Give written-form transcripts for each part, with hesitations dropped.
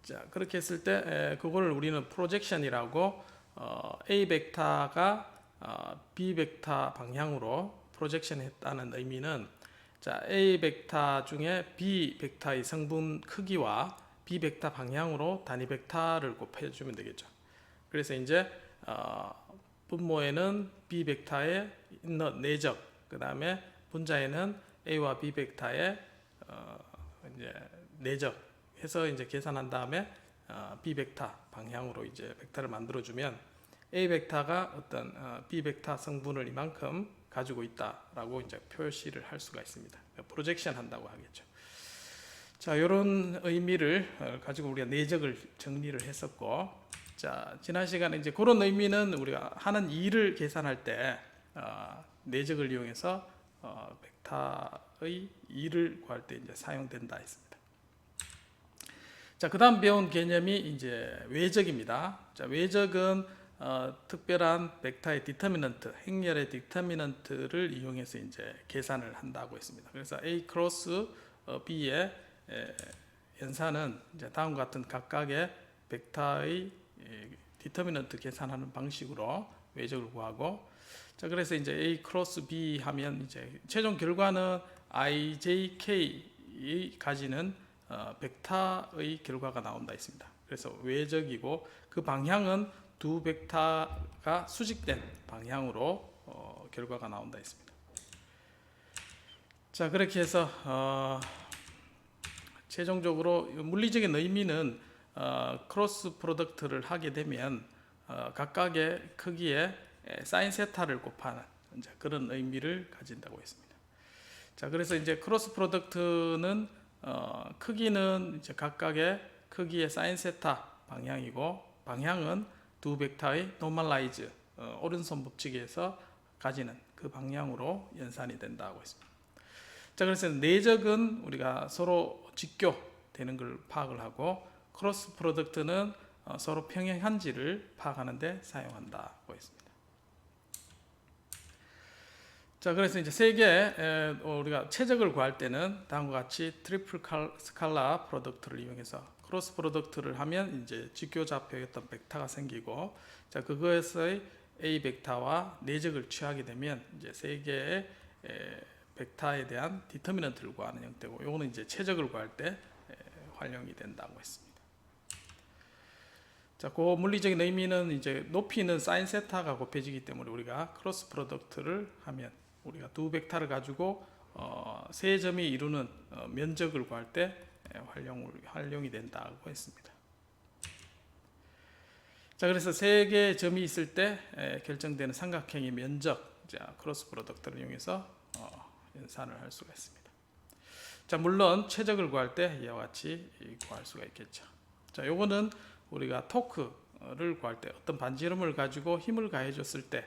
자, 그렇게 했을 때 그걸 우리는 프로젝션이라고 A 벡터가 B 벡터 방향으로 프로젝션했다는 의미는 자, A 벡터 중에 B 벡터의 성분 크기와 B 벡터 방향으로 단위 벡터를 곱해주면 되겠죠. 그래서 이제 분모에는 B 벡터의 인넛 내적, 그 다음에 분자에는 A와 B 벡터의 이제 내적 해서 이제 계산한 다음에 B 벡터 방향으로 이제 벡터를 만들어주면 A 벡터가 어떤 B 벡터 성분을 이만큼 가지고 있다라고 이제 표시를 할 수가 있습니다. 프로젝션 한다고 하겠죠. 자, 이런 의미를 가지고 우리가 내적을 정리를 했었고, 자, 지난 시간에 이제 그런 의미는 우리가 하는 일을 계산할 때 내적을 이용해서 벡터의 일을 구할 때 이제 사용된다 했습니다. 자, 그다음 배운 개념이 이제 외적입니다. 자, 외적은 특별한 벡터의 디터미넌트, 행렬의 디터미넌트를 이용해서 이제 계산을 한다고 했습니다. 그래서 A 크로스 B의 연산은 이제 다음과 같은 각각의 벡터의 디터미넌트 계산하는 방식으로 외적을 구하고, 자, 그래서 이제 A 크로스 B 하면 이제 최종 결과는 IJK이 가지는 벡터의 결과가 나온다 했습니다. 그래서 외적이고 그 방향은 두 벡터가 수직된 방향으로 결과가 나온다 했습니다. 자, 그렇게 해서 최종적으로 물리적인 의미는 크로스 프로덕트를 하게 되면 각각의 크기에 사인 세타를 곱하는 이제 그런 의미를 가진다고 했습니다. 자, 그래서 이제 크로스 프로덕트는 크기는 이제 각각의 크기의 사인 세타 방향이고 방향은 두 벡터의 노멀라이즈 오른손 법칙에서 가지는 그 방향으로 연산이 된다고 했습니다. 자, 그래서 내적은 우리가 서로 직교되는 걸 파악을 하고 크로스 프로덕트는 서로 평행한지를 파악하는 데 사용한다고 했습니다. 자, 그래서 이제 세 개 우리가 최적을 구할 때는 다음과 같이 트리플 스칼라 프로덕트를 이용해서 크로스 프로덕트를 하면 이제 직교좌표의 어떤 벡터가 생기고, 자, 그것의 A 벡터와 내적을 취하게 되면 이제 세 개의 벡터에 대한 디터미넌트를 구하는 형태고, 요거는 이제 최적을 구할 때 활용이 된다고 했습니다. 자, 그 물리적인 의미는 이제 높이는 사인 세타가 곱해지기 때문에 우리가 크로스 프로덕트를 하면 우리가 두 벡터를 가지고 세 점이 이루는 면적을 구할 때 활용이 된다고 했습니다. 자, 그래서 세 개의 점이 있을 때 결정되는 삼각형의 면적, 자, 크로스 프로덕트를 이용해서 연산을 할 수가 있습니다. 자, 물론 최적을 구할 때 이와 같이 구할 수가 있겠죠. 자, 요거는 우리가 토크를 구할 때 어떤 반지름을 가지고 힘을 가해줬을 때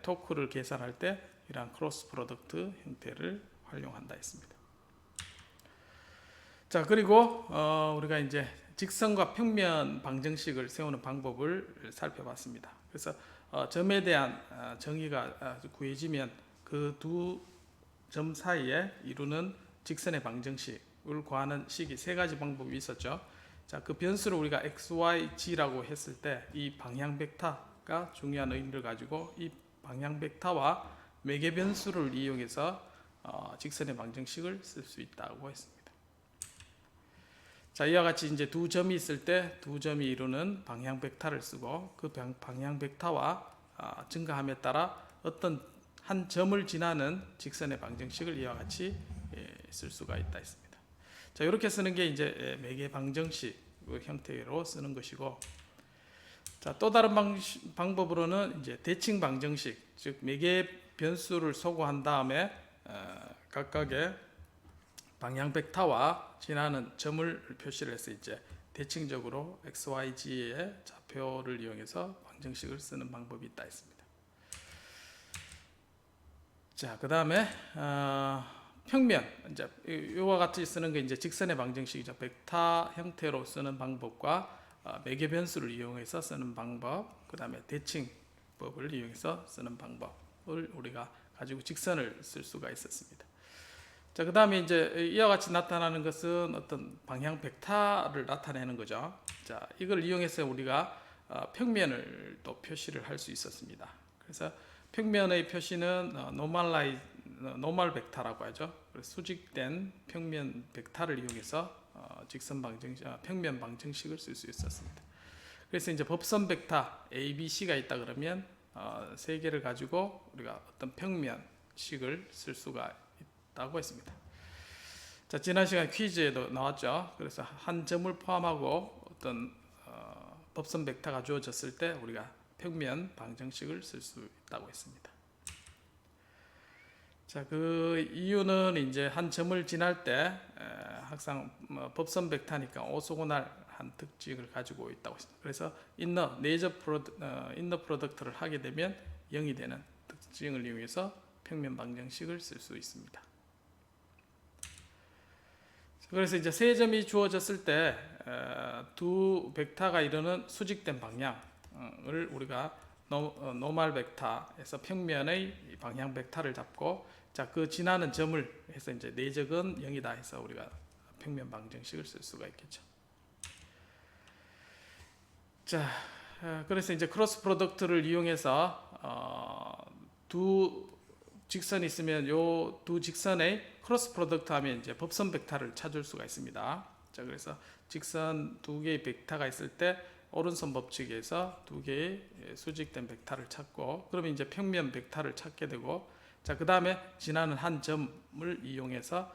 토크를 계산할 때 이러한 크로스 프로덕트 형태를 활용한다 했습니다. 자, 그리고 우리가 이제 직선과 평면 방정식을 세우는 방법을 살펴봤습니다. 그래서 점에 대한 정의가 구해지면 그 두 점 사이에 이루는 직선의 방정식을 구하는 식이 세 가지 방법이 있었죠. 자, 그 변수를 우리가 x, y, g라고 했을 때 이 방향 벡터가 중요한 의미를 가지고 이 방향 벡터와 매개 변수를 이용해서 직선의 방정식을 쓸 수 있다고 했습니다. 자, 이와 같이 이제 두 점이 있을 때 두 점이 이루는 방향 벡터를 쓰고 그 방향 벡터와 증가함에 따라 어떤 한 점을 지나는 직선의 방정식을 이와 같이 쓸 수가 있다 했습니다. 자, 이렇게 쓰는 게 이제 매개 방정식 형태로 쓰는 것이고, 자, 또 다른 방법으로는 이제 대칭 방정식, 즉 매개 변수를 소거한 다음에 각각의 방향 벡터와 지나는 점을 표시를 해서 이제 대칭적으로 x, y, g의 좌표를 이용해서 방정식을 쓰는 방법이 있다 했습니다. 자, 그 다음에 평면, 이제 이와 같이 쓰는 게 이제 직선의 방정식이죠. 벡터 형태로 쓰는 방법과 매개 변수를 이용해서 쓰는 방법, 그 다음에 대칭법을 이용해서 쓰는 방법을 우리가 가지고 직선을 쓸 수가 있었습니다. 자, 그 다음에 이제 이와 같이 나타나는 것은 어떤 방향 벡터를 나타내는 거죠. 자, 이걸 이용해서 우리가 평면을 또 표시를 할 수 있었습니다. 그래서 평면의 표시는 노멀 벡터라고 하죠. 그래서 수직된 평면 벡터를 이용해서 평면 방정식을 쓸 수 있었습니다. 그래서 이제 법선 벡터 A, B, C가 있다 그러면 세 개를 가지고 우리가 어떤 평면식을 쓸 수가 있다고 했습니다. 자, 지난 시간 퀴즈에도 나왔죠. 그래서 한 점을 포함하고 어떤 법선 벡터가 주어졌을 때 우리가 평면 방정식을 쓸 수 있다고 했습니다. 자, 그 이유는 이제 한 점을 지날 때 항상 법선 벡터니까 오소고날한 특징을 가지고 있다고 했습니다. 그래서 인너 프로덕트를 하게 되면 0이 되는 특징을 이용해서 평면 방정식을 쓸 수 있습니다. 그래서 이제 세 점이 주어졌을 때 두 벡터가 이루는 수직된 방향을 우리가 노멀 벡터에서 평면의 방향 벡터를 잡고, 자, 그 지나는 점을 해서 이제 내적은 0이다 해서 우리가 평면 방정식을 쓸 수가 있겠죠. 자, 그래서 이제 크로스 프로덕트를 이용해서 두 직선이 있으면 요 두 직선의 크로스 프로덕트 하면 이제 법선 벡터를 찾을 수가 있습니다. 자, 그래서 직선 두 개의 벡터가 있을 때 오른손 법칙에서 두 개의 수직된 벡터를 찾고, 그러면 이제 평면 벡터를 찾게 되고, 자, 그 다음에 지나는 한 점을 이용해서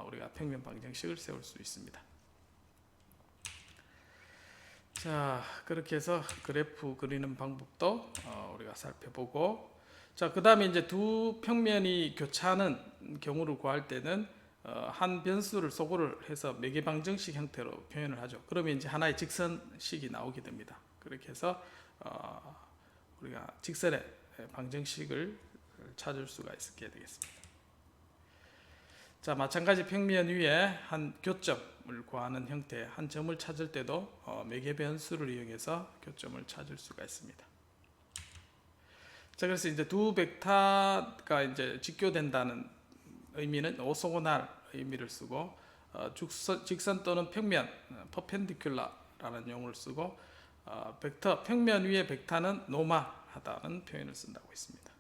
우리가 평면 방정식을 세울 수 있습니다. 자, 그렇게 해서 그래프 그리는 방법도 우리가 살펴보고, 자, 그 다음에 이제 두 평면이 교차하는 경우를 구할 때는 한 변수를 소거를 해서 매개 방정식 형태로 표현을 하죠. 그러면 이제 하나의 직선식이 나오게 됩니다. 그렇게 해서 우리가 직선의 방정식을 찾을 수가 있게 되겠습니다. 자, 마찬가지 평면 위에 한 교점을 구하는 형태, 한 점을 찾을 때도 매개 변수를 이용해서 교점을 찾을 수가 있습니다. 자, 그래서 이제 두 벡터가 이제 직교된다는 의미는 오소고날 의미를 쓰고, 직선 또는 평면 퍼펜디큘라라는 용어를 쓰고, 벡터 평면 위의 벡터는 노멀하다는 표현을 쓴다고 했습니다.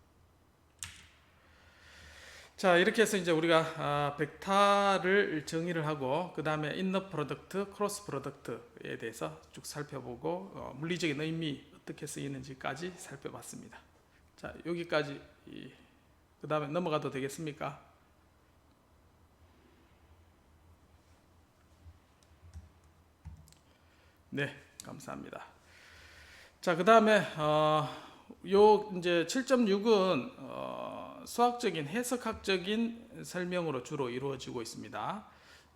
자, 이렇게 해서 이제 우리가 벡터를 정의를 하고, 그 다음에 인너 프로덕트, 크로스 프로덕트에 대해서 쭉 살펴보고 물리적인 의미 어떻게 쓰이는지까지 살펴봤습니다. 자, 여기까지 그 다음에 넘어가도 되겠습니까? 네, 감사합니다. 자, 그 다음에 요 이제 7.6은 수학적인 해석학적인 설명으로 주로 이루어지고 있습니다.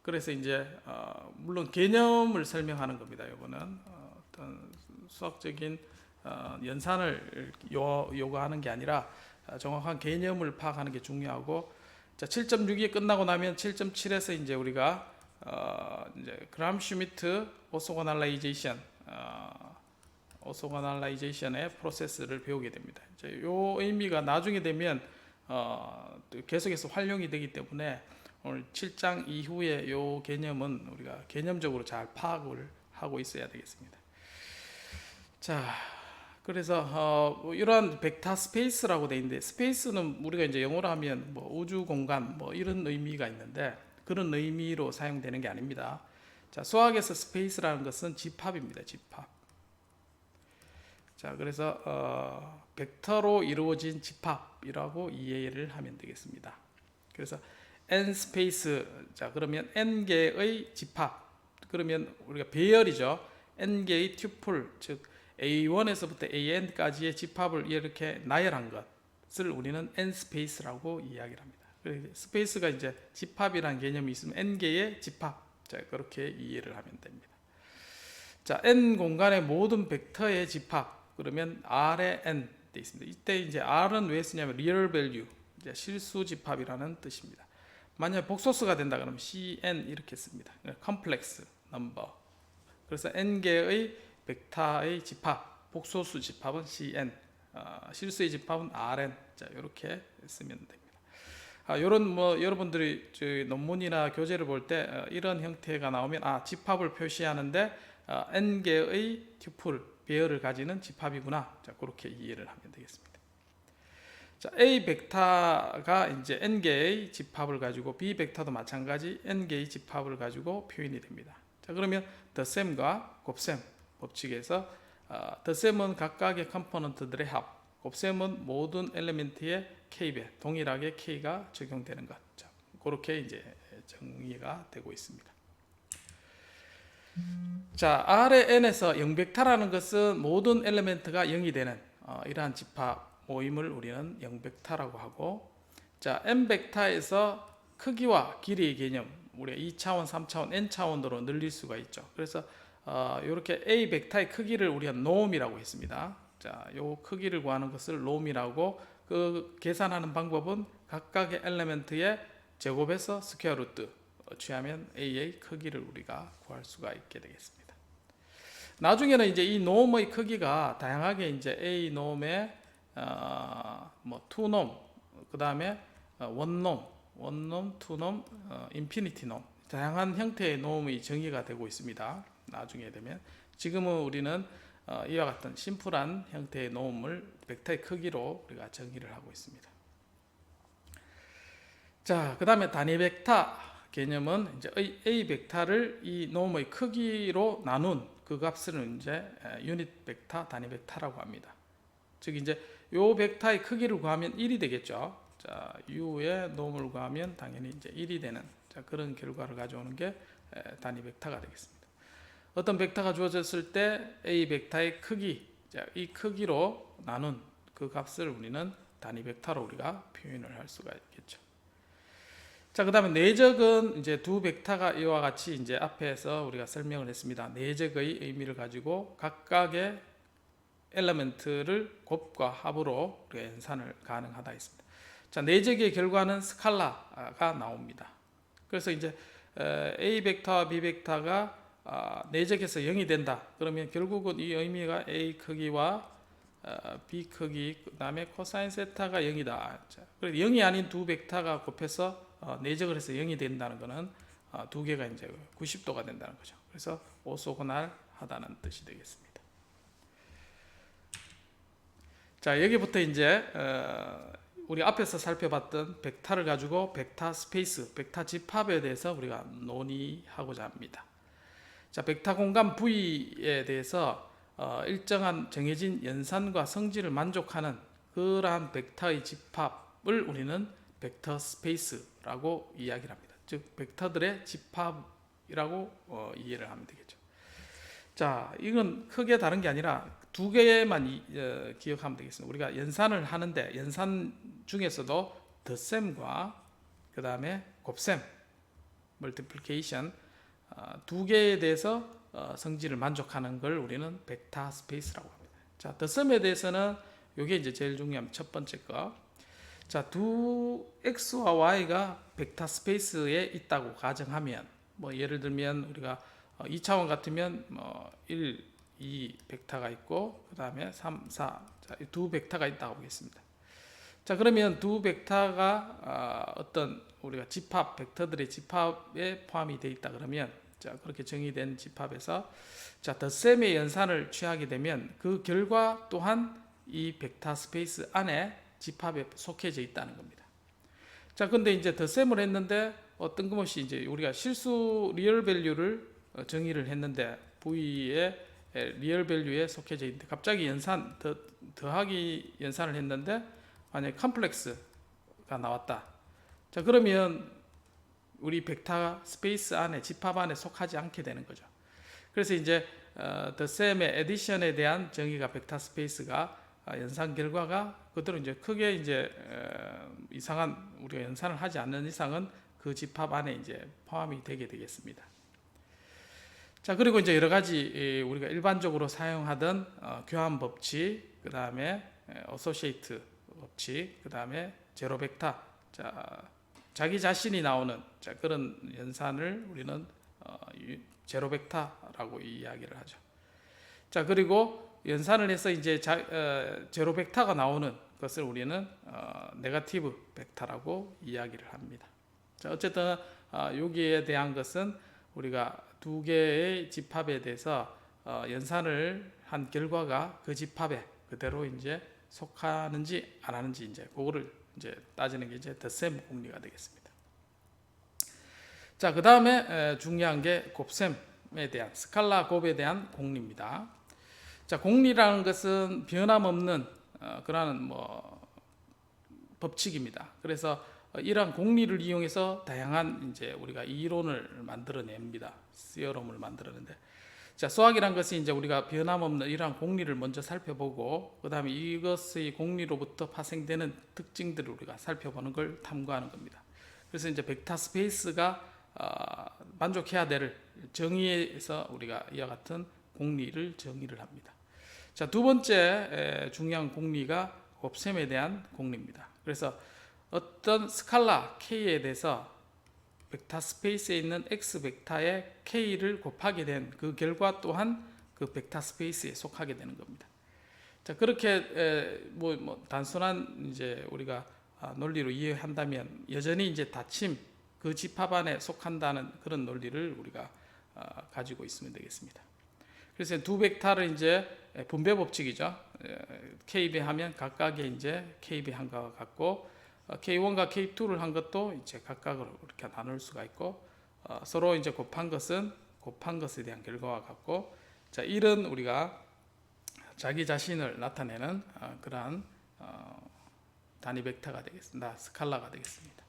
그래서 이제 물론 개념을 설명하는 겁니다. 요거는 어떤 수학적인 연산을 요구하는 게 아니라 정확한 개념을 파악하는 게 중요하고, 자, 7.6이 끝나고 나면 7.7에서 이제 우리가 이제 그람 슈미트 오소고날라이제이션의 프로세스를 배우게 됩니다. 이제 요 의미가 나중에 되면 계속해서 활용이 되기 때문에 오늘 7장 이후에 요 개념은 우리가 개념적으로 잘 파악을 하고 있어야 되겠습니다. 자, 그래서 이러한 벡터 스페이스라고 되어 있는데, 스페이스는 우리가 이제 영어로 하면 뭐 우주 공간 뭐 이런 의미가 있는데 그런 의미로 사용되는 게 아닙니다. 자, 수학에서 스페이스라는 것은 집합입니다. 집합. 자, 그래서 벡터로 이루어진 집합이라고 이해를 하면 되겠습니다. 그래서 n 스페이스, 자, 그러면 n 개의 집합, 그러면 우리가 배열이죠. n 개의 튜플, 즉 A1에서부터 AN까지의 집합을 이렇게 나열한 것을 우리는 n 스페이스라고 이야기를 합니다. 스페이스가 이제 집합이라는 개념이 있으면 n 개의 집합, 자, 그렇게 이해를 하면 됩니다. 자, n 공간의 모든 벡터의 집합, 그러면 R의 n 돼 있습니다. 이때 이제 R은 왜 쓰냐면 real value, 이제 실수 집합이라는 뜻입니다. 만약 복소수가 된다 그러면 CN 이렇게 씁니다. complex number. 그래서 n 개의 벡터의 집합, 복소수 집합은 CN, 실수의 집합은 Rn. 자, 이렇게 쓰면 됩니다. 이런 뭐 여러분들이 논문이나 교재를 볼 때 이런 형태가 나오면 집합을 표시하는데 n 개의 튜플 배열을 가지는 집합이구나. 자, 그렇게 이해를 하면 되겠습니다. 자, A 벡터가 이제 n 개의 집합을 가지고 B 벡터도 마찬가지 n 개의 집합을 가지고 표현이 됩니다. 자, 그러면 덧셈과 곱셈 법칙에서 덧셈은 각각의 컴포넌트들의 합, 곱셈은 모든 엘리멘트의 k배 동일하게 k가 적용되는 것. 자, 그렇게 이제 정의가 되고 있습니다. 자, R의 n에서 0벡터라는 것은 모든 엘리멘트가 0이 되는 이러한 집합 모임을 우리는 0벡터라고 하고, 자, n 벡터에서 크기와 길이의 개념 우리가 2차원, 3차원, n차원으로 늘릴 수가 있죠. 그래서 이렇게 A 벡터의 크기를 우리가 놈이라고 했습니다. 자, 요 크기를 구하는 것을 놈이라고, 그 계산하는 방법은 각각의 엘리멘트의 제곱에서 스퀘어 루트 취하면 A의 크기를 우리가 구할 수가 있게 되겠습니다. 나중에는 이제 이 놈의 크기가 다양하게 이제 A 놈의 뭐 투놈, 그 다음에 원놈, 투놈, 인피니티 놈, 다양한 형태의 놈의 정의가 되고 있습니다. 나중에 되면, 지금은 우리는 이와 같은 심플한 형태의 놈을 벡터의 크기로 우리가 정의를 하고 있습니다. 자, 그 다음에 단위 벡터 개념은 이제 A 벡터를 이 놈의 크기로 나눈 그 값을 이제 유닛 벡터, 단위 벡터라고 합니다. 즉 이제 요 벡터의 크기를 구하면 1이 되겠죠. 자, U의 놈을 구하면 당연히 이제 1이 되는, 자, 그런 결과를 가져오는 게 단위 벡터가 되겠습니다. 어떤 벡터가 주어졌을 때 A 벡터의 크기, 자, 이 크기로 나눈 그 값을 우리는 단위 벡터로 우리가 표현을 할 수가 있겠죠. 자, 그 다음에 내적은 이제 두 벡터가 이와 같이 이제 앞에서 우리가 설명을 했습니다. 내적의 의미를 가지고 각각의 엘리멘트를 곱과 합으로 우리가 연산을 가능하다 했습니다. 자, 내적의 결과는 스칼라가 나옵니다. 그래서 이제 A 벡터와 B 벡터가 내적에서 0이 된다. 그러면 결국은 이 의미가 A 크기와 B 크기, 그 다음에 코사인 세타가 0이다. 자, 그래서 0이 아닌 두 벡터가 곱해서 내적을 해서 0이 된다는 것은 두 개가 이제 90도가 된다는 거죠. 그래서 오소고날하다는 뜻이 되겠습니다. 자, 여기부터 이제 우리 앞에서 살펴봤던 벡터를 가지고 벡터 스페이스, 벡터 집합에 대해서 우리가 논의하고자 합니다. 자, 벡터 공간 V에 대해서 일정한 정해진 연산과 성질을 만족하는 그러한 벡터의 집합을 우리는 벡터 스페이스라고 이야기를 합니다. 즉 벡터들의 집합이라고 이해를 하면 되겠죠. 자, 이건 크게 다른 게 아니라 두 개만 기억하면 되겠습니다. 우리가 연산을 하는데 연산 중에서도 덧셈과 그 다음에 곱셈, 멀티플리케이션 두 개에 대해서 성질을 만족하는 걸 우리는 벡터 스페이스라고 합니다. 자, 덧셈에 대해서는 이게 이제 제일 중요한 첫 번째 거. 자, 두 x와 y가 벡터 스페이스에 있다고 가정하면, 뭐 예를 들면 우리가 2차원 같으면 1, 2 벡터가 있고 그 다음에 3, 4, 자, 두 벡터가 있다고 보겠습니다. 자, 그러면 두 벡터가 어떤 우리가 집합, 벡터들의 집합에 포함이 되어 있다 그러면, 자, 그렇게 정의된 집합에서 자, 덧셈의 연산을 취하게 되면 그 결과 또한 이 벡터 스페이스 안에 집합에 속해져 있다는 겁니다. 자, 근데 이제 덧셈을 했는데 뜬금없이 이제 우리가 실수 리얼 밸류를 정의를 했는데 V의 리얼 밸류에 속해져 있는데 갑자기 더하기 연산을 했는데 만약에 컴플렉스가 나왔다. 자, 그러면 우리 벡터 스페이스 안에 집합 안에 속하지 않게 되는 거죠. 그래서 이제 덧셈의 에디션에 대한 정의가 벡터 스페이스가 연산 결과가 그대로 이제 크게 이제 이상한 우리가 연산을 하지 않는 이상은 그 집합 안에 이제 포함이 되게 되겠습니다. 자, 그리고 이제 여러 가지 우리가 일반적으로 사용하던 교환 법칙, 그 다음에 어소시에이트 법칙, 그 다음에 제로 벡터, 자, 자기 자신이 나오는 그런 연산을 우리는 제로 벡터라고 이야기를 하죠. 자, 그리고 연산을 해서 이제 제로 벡터가 나오는 것을 우리는 네거티브 벡터라고 이야기를 합니다. 자, 어쨌든 여기에 대한 것은 우리가 두 개의 집합에 대해서 연산을 한 결과가 그 집합에 그대로 이제 속하는지 안 하는지 이제 그거를 이제 따지는 게 이제 덧셈 공리가 되겠습니다. 자, 그 다음에 중요한 게 곱셈에 대한 스칼라 곱에 대한 공리입니다. 자, 공리라는 것은 변함없는 그러한 법칙입니다. 그래서 이러한 공리를 이용해서 다양한 이제 우리가 이론을 만들어냅니다. 시어럼을 만들었는데, 자, 수학이란 것이 이제 우리가 변함없는 이러한 공리를 먼저 살펴보고 그 다음에 이것의 공리로부터 파생되는 특징들을 우리가 살펴보는 걸 탐구하는 겁니다. 그래서 이제 벡터 스페이스가 만족해야 될 정의에서 우리가 이와 같은 공리를 정의를 합니다. 자, 두 번째 중요한 공리가 곱셈에 대한 공리입니다. 그래서 어떤 스칼라 K에 대해서 벡터 스페이스에 있는 X 벡터의 K를 곱하게 된 그 결과 또한 그 벡터 스페이스에 속하게 되는 겁니다. 자, 그렇게 단순한 이제 우리가 논리로 이해한다면 여전히 이제 닫힘 그 집합 안에 속한다는 그런 논리를 우리가 가지고 있으면 되겠습니다. 그래서 두 벡터를 이제 분배 법칙이죠. K배 하면 각각의 이제 K배 한 것과 같고 K1과 K2를 한 것도 이제 각각으로 이렇게 나눌 수가 있고 서로 이제 곱한 것은 곱한 것에 대한 결과와 같고, 자, 이런 우리가 자기 자신을 나타내는 그러한 단위 벡터가 되겠습니다. 스칼라가 되겠습니다.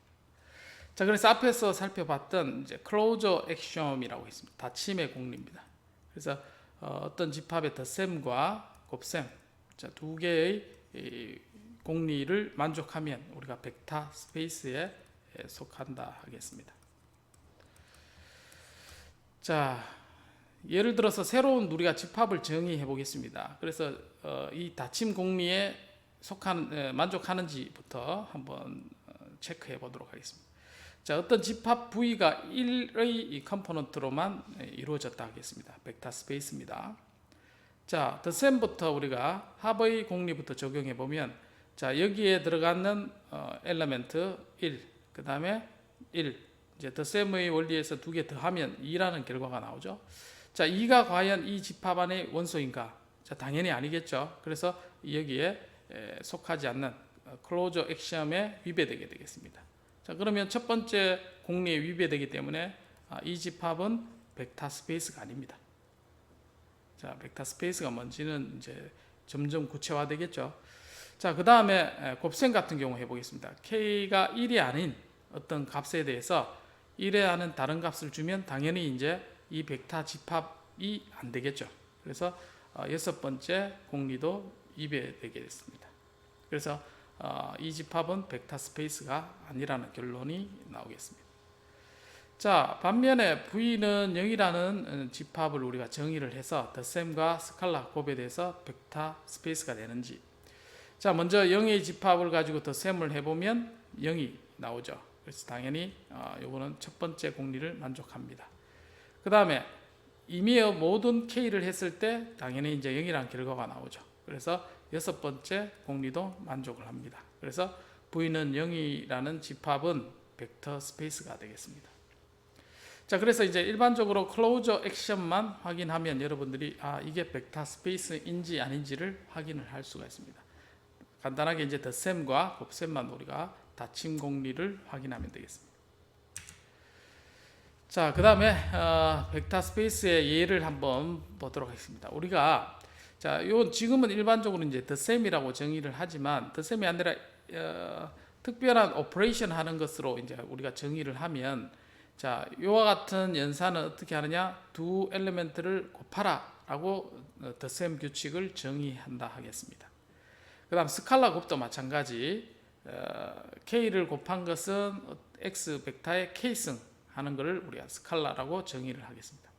자, 그래서 앞에서 살펴봤던 이제 클로저 액시엄이라고 있습니다. 닫힘의 공리입니다. 그래서 어떤 집합의 덧셈과 곱셈, 자, 두 개의 공리를 만족하면 우리가 벡터 스페이스에 속한다 하겠습니다. 자, 예를 들어서 새로운 우리가 집합을 정의해 보겠습니다. 그래서 이 닫힘 공리에 만족하는지부터 한번 체크해 보도록 하겠습니다. 자, 어떤 집합 V가 1의 컴포넌트로만 이루어졌다 하겠습니다. 벡터 스페이스입니다. 자, 덧셈부터 우리가 합의 공리부터 적용해 보면, 자, 여기에 들어가는 엘리멘트 1, 그 다음에 1, 이제 덧셈의 원리에서 두 개 더하면 2라는 결과가 나오죠. 자, 2가 과연 이 집합 안의 원소인가? 자, 당연히 아니겠죠. 그래서 여기에 속하지 않는 클로저 액시엄에 위배되게 되겠습니다. 자, 그러면 첫 번째 공리에 위배되기 때문에 이 집합은 벡터 스페이스가 아닙니다. 자, 벡터 스페이스가 뭔지는 이제 점점 구체화되겠죠. 자, 그 다음에 곱셈 같은 경우 해보겠습니다. K가 1이 아닌 어떤 값에 대해서 1에 하는 다른 값을 주면 당연히 이제 이 벡터 집합이 안 되겠죠. 그래서 여섯 번째 공리도 위배되게 됐습니다. 그래서 이 집합은 벡터 스페이스가 아니라는 결론이 나오겠습니다. 자, 반면에 V는 0이라는 집합을 우리가 정의를 해서 덧셈과 스칼라 곱에 대해서 벡터 스페이스가 되는지, 자, 먼저 0의 집합을 가지고 덧셈을 해보면 0이 나오죠. 그래서 당연히 요거는 첫 번째 공리를 만족합니다. 그 다음에 임의의 모든 K를 했을 때 당연히 이제 0이라는 결과가 나오죠. 그래서 여섯 번째 공리도 만족을 합니다. 그래서 V는 0이라는 집합은 벡터 스페이스가 되겠습니다. 자, 그래서 이제 일반적으로 클로저 액션만 확인하면 여러분들이 이게 벡터 스페이스인지 아닌지를 확인을 할 수가 있습니다. 간단하게 이제 덧셈과 곱셈만 우리가 닫힘 공리를 확인하면 되겠습니다. 자, 그 다음에 벡터 스페이스의 예를 한번 보도록 하겠습니다. 우리가 자, 요 지금은 일반적으로 이제 덧셈이라고 정의를 하지만 덧셈이 아니라 특별한 오퍼레이션 하는 것으로 이제 우리가 정의를 하면, 자, 요와 같은 연산은 어떻게 하느냐? 두 엘리멘트를 곱하라라고 덧셈 규칙을 정의한다 하겠습니다. 그다음 스칼라 곱도 마찬가지. K를 곱한 것은 X 벡터의 K승 하는 것을 우리가 스칼라라고 정의를 하겠습니다.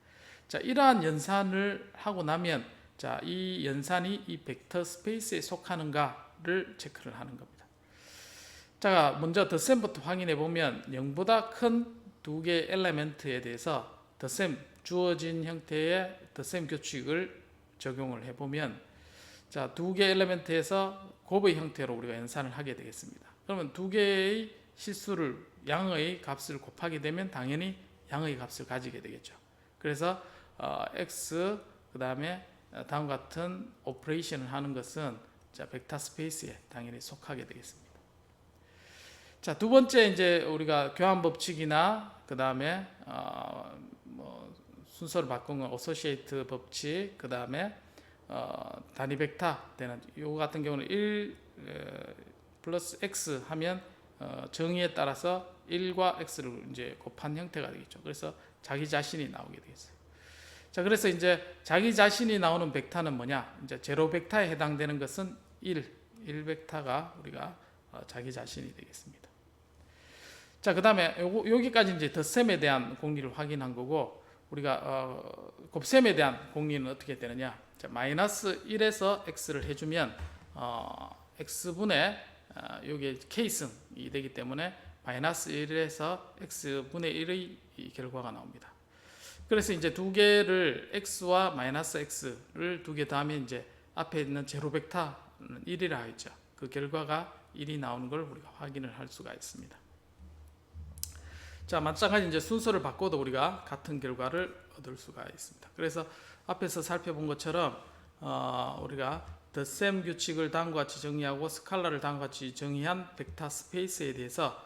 자, 이러한 연산을 하고 나면, 자, 이 연산이 이 벡터 스페이스에 속하는가를 체크를 하는 겁니다. 자, 먼저 덧셈부터 확인해 보면 0보다 큰 두 개의 엘리멘트에 대해서 덧셈 주어진 형태의 덧셈 규칙을 적용을 해 보면, 자, 두 개 엘리멘트에서 곱의 형태로 우리가 연산을 하게 되겠습니다. 그러면 두 개의 실수를 양의 값을 곱하게 되면 당연히 양의 값을 가지게 되겠죠. 그래서 x 그 다음에 다음과 같은 오퍼레이션을 하는 것은 자, 벡터 스페이스에 당연히 속하게 되겠습니다. 자, 두 번째 이제 우리가 교환 법칙이나 그 다음에 순서를 바꾼 건 어소시에이트 법칙, 그 다음에 단위 벡터 되는 요 같은 경우는 1 플러스 x 하면 정의에 따라서 1과 x를 이제 곱한 형태가 되겠죠. 그래서 자기 자신이 나오게 되겠어요. 자, 그래서 이제 자기 자신이 나오는 벡터는 뭐냐? 이제 제로 벡터에 해당되는 것은 1 벡터가 우리가 자기 자신이 되겠습니다. 자, 그다음에 여기까지 이제 덧셈에 대한 공리를 확인한 거고, 우리가 곱셈에 대한 공리는 어떻게 되느냐? 자, 마이너스 1에서 x를 해주면 x분의 요게 k승이 되기 때문에 마이너스 1에서 x분의 1의 결과가 나옵니다. 그래서 이제 두 개를 x와 마이너스 x를 두 개 더하면 이제 앞에 있는 제로 벡터는 1이라 하죠. 그 결과가 1이 나오는 걸 우리가 확인을 할 수가 있습니다. 자, 마찬가지 이제 순서를 바꿔도 우리가 같은 결과를 얻을 수가 있습니다. 그래서 앞에서 살펴본 것처럼 우리가 덧셈 규칙을 다음과 같이 정의하고 스칼라를 다음과 같이 정의한 벡터 스페이스에 대해서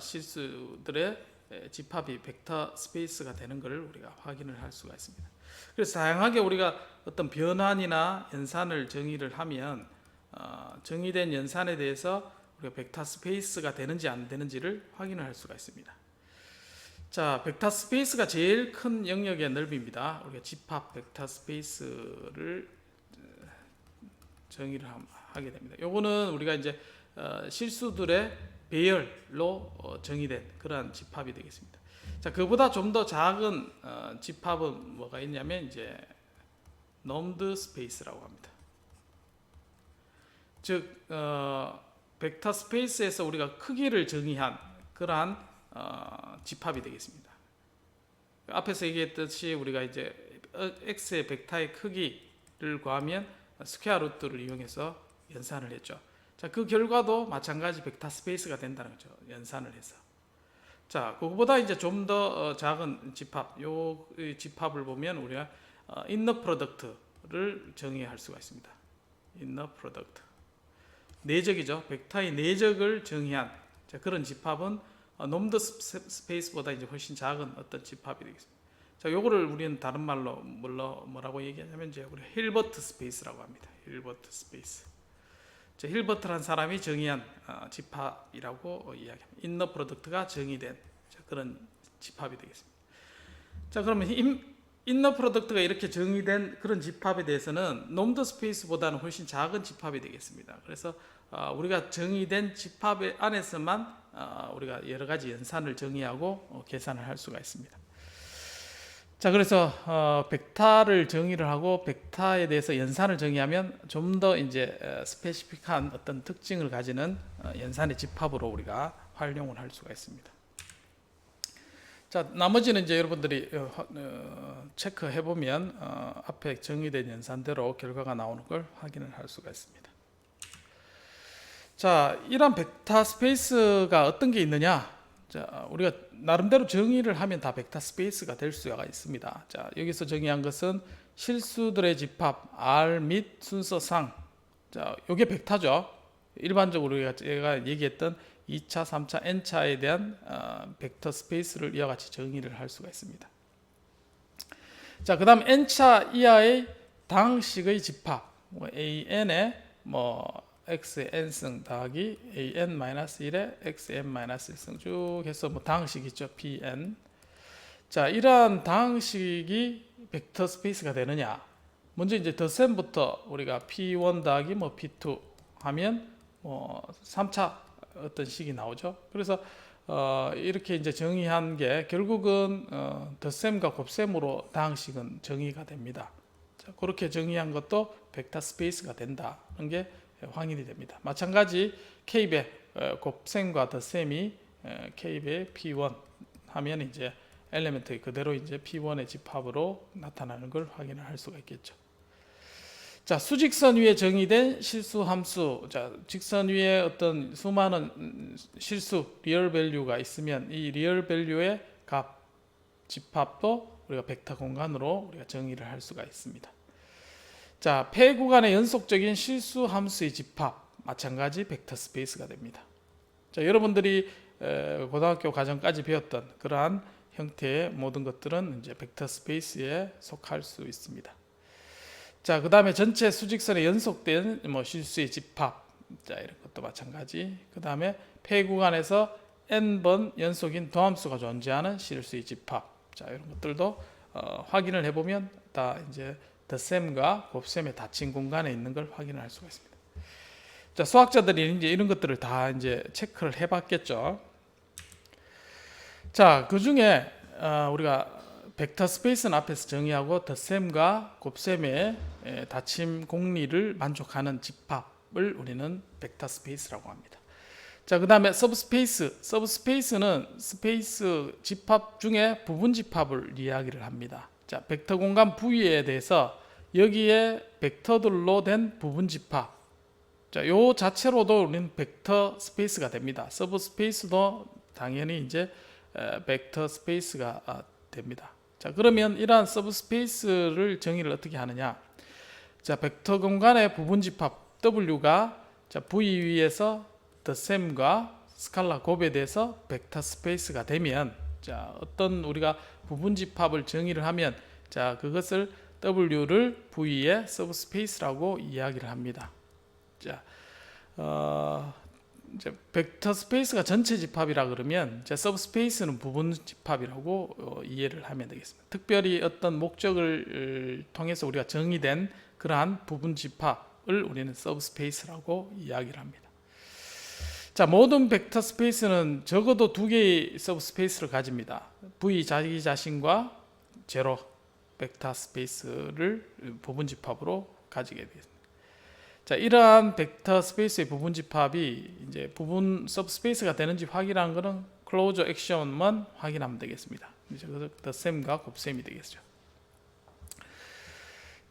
실수들의 집합이 벡터 스페이스가 되는 것을 우리가 확인을 할 수가 있습니다. 그래서 다양하게 우리가 어떤 변환이나 연산을 정의를 하면 정의된 연산에 대해서 우리가 벡터 스페이스가 되는지 안 되는지를 확인을 할 수가 있습니다. 자, 벡터 스페이스가 제일 큰 영역의 넓이입니다. 우리가 집합 벡터 스페이스를 정의를 하게 됩니다. 요거는 우리가 이제 실수들의 배열로 정의된 그러한 집합이 되겠습니다. 자, 그보다 좀 더 작은 집합은 뭐가 있냐면 이제 normed space라고 합니다. 즉 벡터 스페이스에서 우리가 크기를 정의한 그러한 집합이 되겠습니다. 앞에서 얘기했듯이 우리가 이제 x의 벡터의 크기를 구하면 스퀘어 루트를 이용해서 연산을 했죠. 자, 그 결과도 마찬가지 벡터 스페이스가 된다는 거죠. 연산을 해서. 자, 그거보다 이제 좀 더 작은 집합, 요 집합을 보면 우리가 inner product를 정의할 수가 있습니다. inner product. 내적이죠. 벡터의 내적을 정의한 그런 집합은 normed space보다 이제 훨씬 작은 어떤 집합이 되겠습니다. 자, 요거를 우리는 다른 말로 뭐라고 얘기하냐면 이제 우리 힐버트 스페이스라고 합니다. 힐버트 스페이스. 자, 힐버트라는 사람이 정의한 집합이라고 이야기합니다. 인너 프로덕트가 정의된 그런 집합이 되겠습니다. 자, 그러면 인너 프로덕트가 이렇게 정의된 그런 집합에 대해서는 normed 스페이스보다는 훨씬 작은 집합이 되겠습니다. 그래서 우리가 정의된 집합 안에서만 우리가 여러 가지 연산을 정의하고 계산을 할 수가 있습니다. 자, 그래서 벡터를 정의를 하고 벡터에 대해서 연산을 정의하면 좀 더 이제 스페시픽한 어떤 특징을 가지는 연산의 집합으로 우리가 활용을 할 수가 있습니다. 자, 나머지는 이제 여러분들이 체크해 보면 앞에 정의된 연산대로 결과가 나오는 걸 확인을 할 수가 있습니다. 자, 이런 벡터 스페이스가 어떤 게 있느냐? 자, 우리가 나름대로 정의를 하면 다 벡터 스페이스가 될 수가 있습니다. 자, 여기서 정의한 것은 실수들의 집합 R 및 순서상. 자, 요게 벡터죠. 일반적으로 제가 얘기했던 2차, 3차, n차에 대한 벡터 스페이스를 이와 같이 정의를 할 수가 있습니다. 자, 그다음 n차 이하의 당식의 집합, an의 x의 n승 더하기 an-1의 xn-1승 쭉 해서 당식 있죠. pn. 자, 이러한 당식이 벡터 스페이스가 되느냐? 먼저 이제 덧셈부터 우리가 p1 더하기 p2 하면 3차 어떤 식이 나오죠. 그래서 이렇게 이제 정의한 게 결국은 덧셈과 곱셈으로 당식은 정의가 됩니다. 자, 그렇게 정의한 것도 벡터 스페이스가 된다는 게 확인이 됩니다. 마찬가지 K배 곱셈과 덧셈이 K배 P1 하면 이제 엘리멘트 그대로 이제 P1의 집합으로 나타나는 걸 확인을 할 수가 있겠죠. 자, 수직선 위에 정의된 실수 함수. 자, 직선 위에 어떤 수많은 실수 리얼 밸류가 있으면 이 리얼 밸류의 값 집합도 우리가 벡터 공간으로 우리가 정의를 할 수가 있습니다. 자, 폐 구간의 연속적인 실수 함수의 집합 마찬가지 벡터 스페이스가 됩니다. 자, 여러분들이 고등학교 과정까지 배웠던 그러한 형태의 모든 것들은 이제 벡터 스페이스에 속할 수 있습니다. 자, 그 다음에 전체 수직선에 연속된 실수의 집합, 자, 이런 것도 마찬가지. 그 다음에 폐 구간에서 n번 연속인 도함수가 존재하는 실수의 집합, 자, 이런 것들도 확인을 해보면 다 이제 덧셈과 곱셈의 닫힌 공간에 있는 걸 확인을 할 수가 있습니다. 자, 수학자들이 이제 이런 것들을 다 이제 체크를 해봤겠죠. 자, 그 중에 우리가 벡터 스페이스는 앞에서 정의하고 덧셈과 곱셈의 닫힘 공리를 만족하는 집합을 우리는 벡터 스페이스라고 합니다. 자, 그 다음에 서브스페이스는 스페이스 집합 중에 부분 집합을 이야기를 합니다. 자, 벡터 공간 V에 대해서 여기에 벡터들로 된 부분 집합, 자, 요 자체로도 우리는 벡터 스페이스가 됩니다. 서브스페이스도 당연히 이제 벡터 스페이스가 됩니다. 자, 그러면 이러한 서브스페이스를 정의를 어떻게 하느냐? 자, 벡터 공간의 부분 집합 W가 자, V 위에서 덧셈과 스칼라 곱에 대해서 벡터 스페이스가 되면, 자, 어떤 우리가 부분 집합을 정의를 하면, 자, 그것을 W를 V의 서브스페이스라고 이야기를 합니다. 자, 이제 벡터 스페이스가 전체 집합이라 그러면 이제 서브스페이스는 부분 집합이라고 이해를 하면 되겠습니다. 특별히 어떤 목적을 통해서 우리가 정의된 그러한 부분 집합을 우리는 서브스페이스라고 이야기를 합니다. 자, 모든 벡터 스페이스는 적어도 두 개의 서브스페이스를 가집니다. V 자기 자신과 제로 벡터 스페이스를 부분 집합으로 가지게 되겠습니다. 자, 이러한 벡터 스페이스의 부분 집합이 이제 부분 서브스페이스가 되는지 확인하는 것은 클로저 액션만 확인하면 되겠습니다. 이제 덧셈과 곱셈이 되겠죠.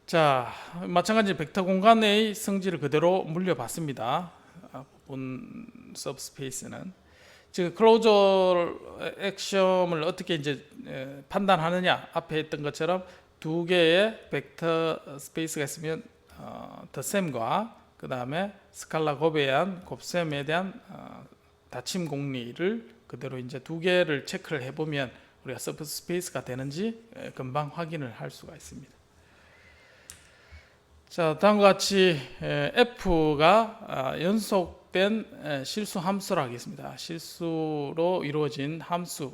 자, 마찬가지 벡터 공간의 성질을 그대로 물려봤습니다. 부분 서브스페이스는 지금 클로저 액션을 어떻게 이제 판단하느냐, 앞에 했던 것처럼 두 개의 벡터 스페이스가 있으면 덧셈과 그 다음에 스칼라 곱에 의한 곱셈에 대한 닫힘 공리를 그대로 이제 두 개를 체크를 해보면 우리가 서브스페이스가 되는지 금방 확인을 할 수가 있습니다. 자, 다음과 같이 F가 연속된 실수 함수라 하겠습니다. 실수로 이루어진 함수,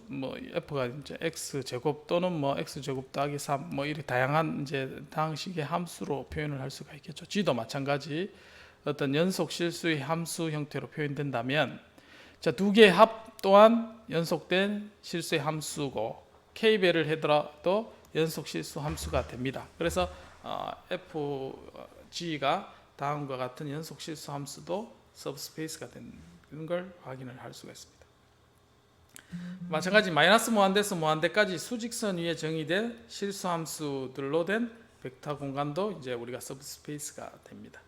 F가 이제 x 제곱 또는 x 제곱 더하기 3, 이렇게 다양한 이제 다항식의 함수로 표현을 할 수가 있겠죠. G도 마찬가지 어떤 연속 실수의 함수 형태로 표현된다면, 자, 두 개의 합 또한 연속된 실수의 함수고 K배를 하더라도 연속 실수 함수가 됩니다. 그래서 FG가 다음과 같은 연속 실수 함수도 서브스페이스가 되는 걸 확인을 할 수가 있습니다. 마찬가지 마이너스 무한대에서 무한대까지 수직선 위에 정의된 실수 함수들로 된 벡터 공간도 이제 우리가 서브스페이스가 됩니다.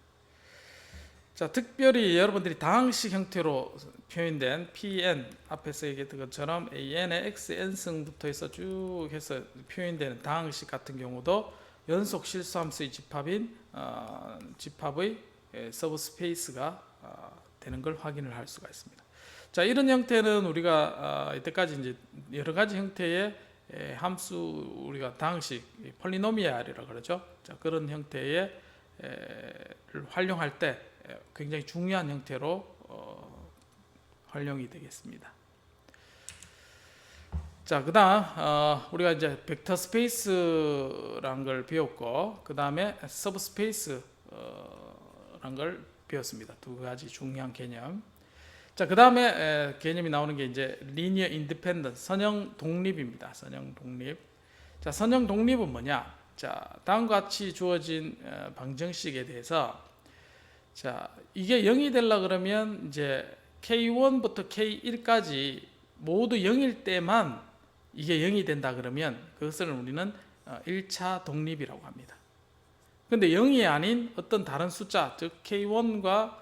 자, 특별히 여러분들이 다항식 형태로 표현된 Pn, 앞에서 얘기했던 것처럼 AN의 XN승부터 해서 쭉 해서 표현되는 다항식 같은 경우도 연속 실수함수의 집합인 집합의 서브스페이스가 되는 걸 확인을 할 수가 있습니다. 자, 이런 형태는 우리가 이때까지 이제 여러 가지 형태의 함수, 우리가 다항식 폴리노미알이라고 그러죠. 자, 그런 형태의 활용할 때 굉장히 중요한 형태로 활용이 되겠습니다. 자, 그다음 우리가 이제 벡터 스페이스란 걸 배웠고, 그 다음에 서브스페이스란 걸 배웠습니다. 두 가지 중요한 개념. 자, 그 다음에 개념이 나오는 게 이제 리니어 인디펜던트, 선형 독립입니다. 선형 독립. 자, 선형 독립은 뭐냐? 자, 다음과 같이 주어진 방정식에 대해서, 자, 이게 0이 되려 그러면 이제 K1부터 K1까지 모두 0일 때만 이게 0이 된다 그러면 그것을 우리는 1차 독립이라고 합니다. 근데 0이 아닌 어떤 다른 숫자, 즉 K1과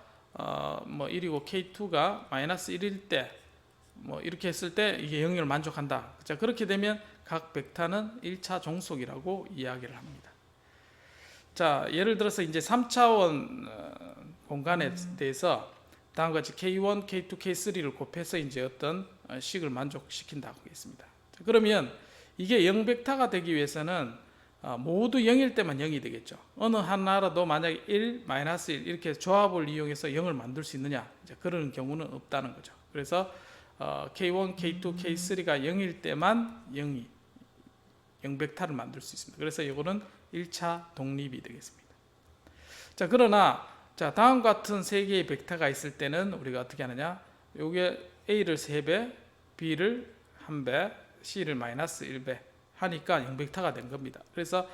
뭐 1이고 K2가 마이너스 1일 때 뭐 이렇게 했을 때 이게 0을 만족한다. 자, 그렇게 되면 각 벡터는 1차 종속이라고 이야기를 합니다. 자, 예를 들어서 이제 3차원 공간에 대해서 다음과 같이 K1, K2, K3를 곱해서 이제 어떤 식을 만족시킨다고 하겠습니다. 자, 그러면 이게 0벡터가 되기 위해서는 모두 0일 때만 0이 되겠죠. 어느 하나라도 만약에 1, 마이너스 1 이렇게 조합을 이용해서 0을 만들 수 있느냐, 이제 그런 경우는 없다는 거죠. 그래서 K1, K2, K3가 0일 때만 0벡터를 만들 수 있습니다. 그래서 이거는 1차 독립이 되겠습니다. 자, 그러나 자, 다음과 같은 세 개의 벡터가 있을 때는 우리가 어떻게 하느냐? 요게 A를 3배, B를 1배, C를 마이너스 1배 하니까 0벡터가 된 겁니다. 그래서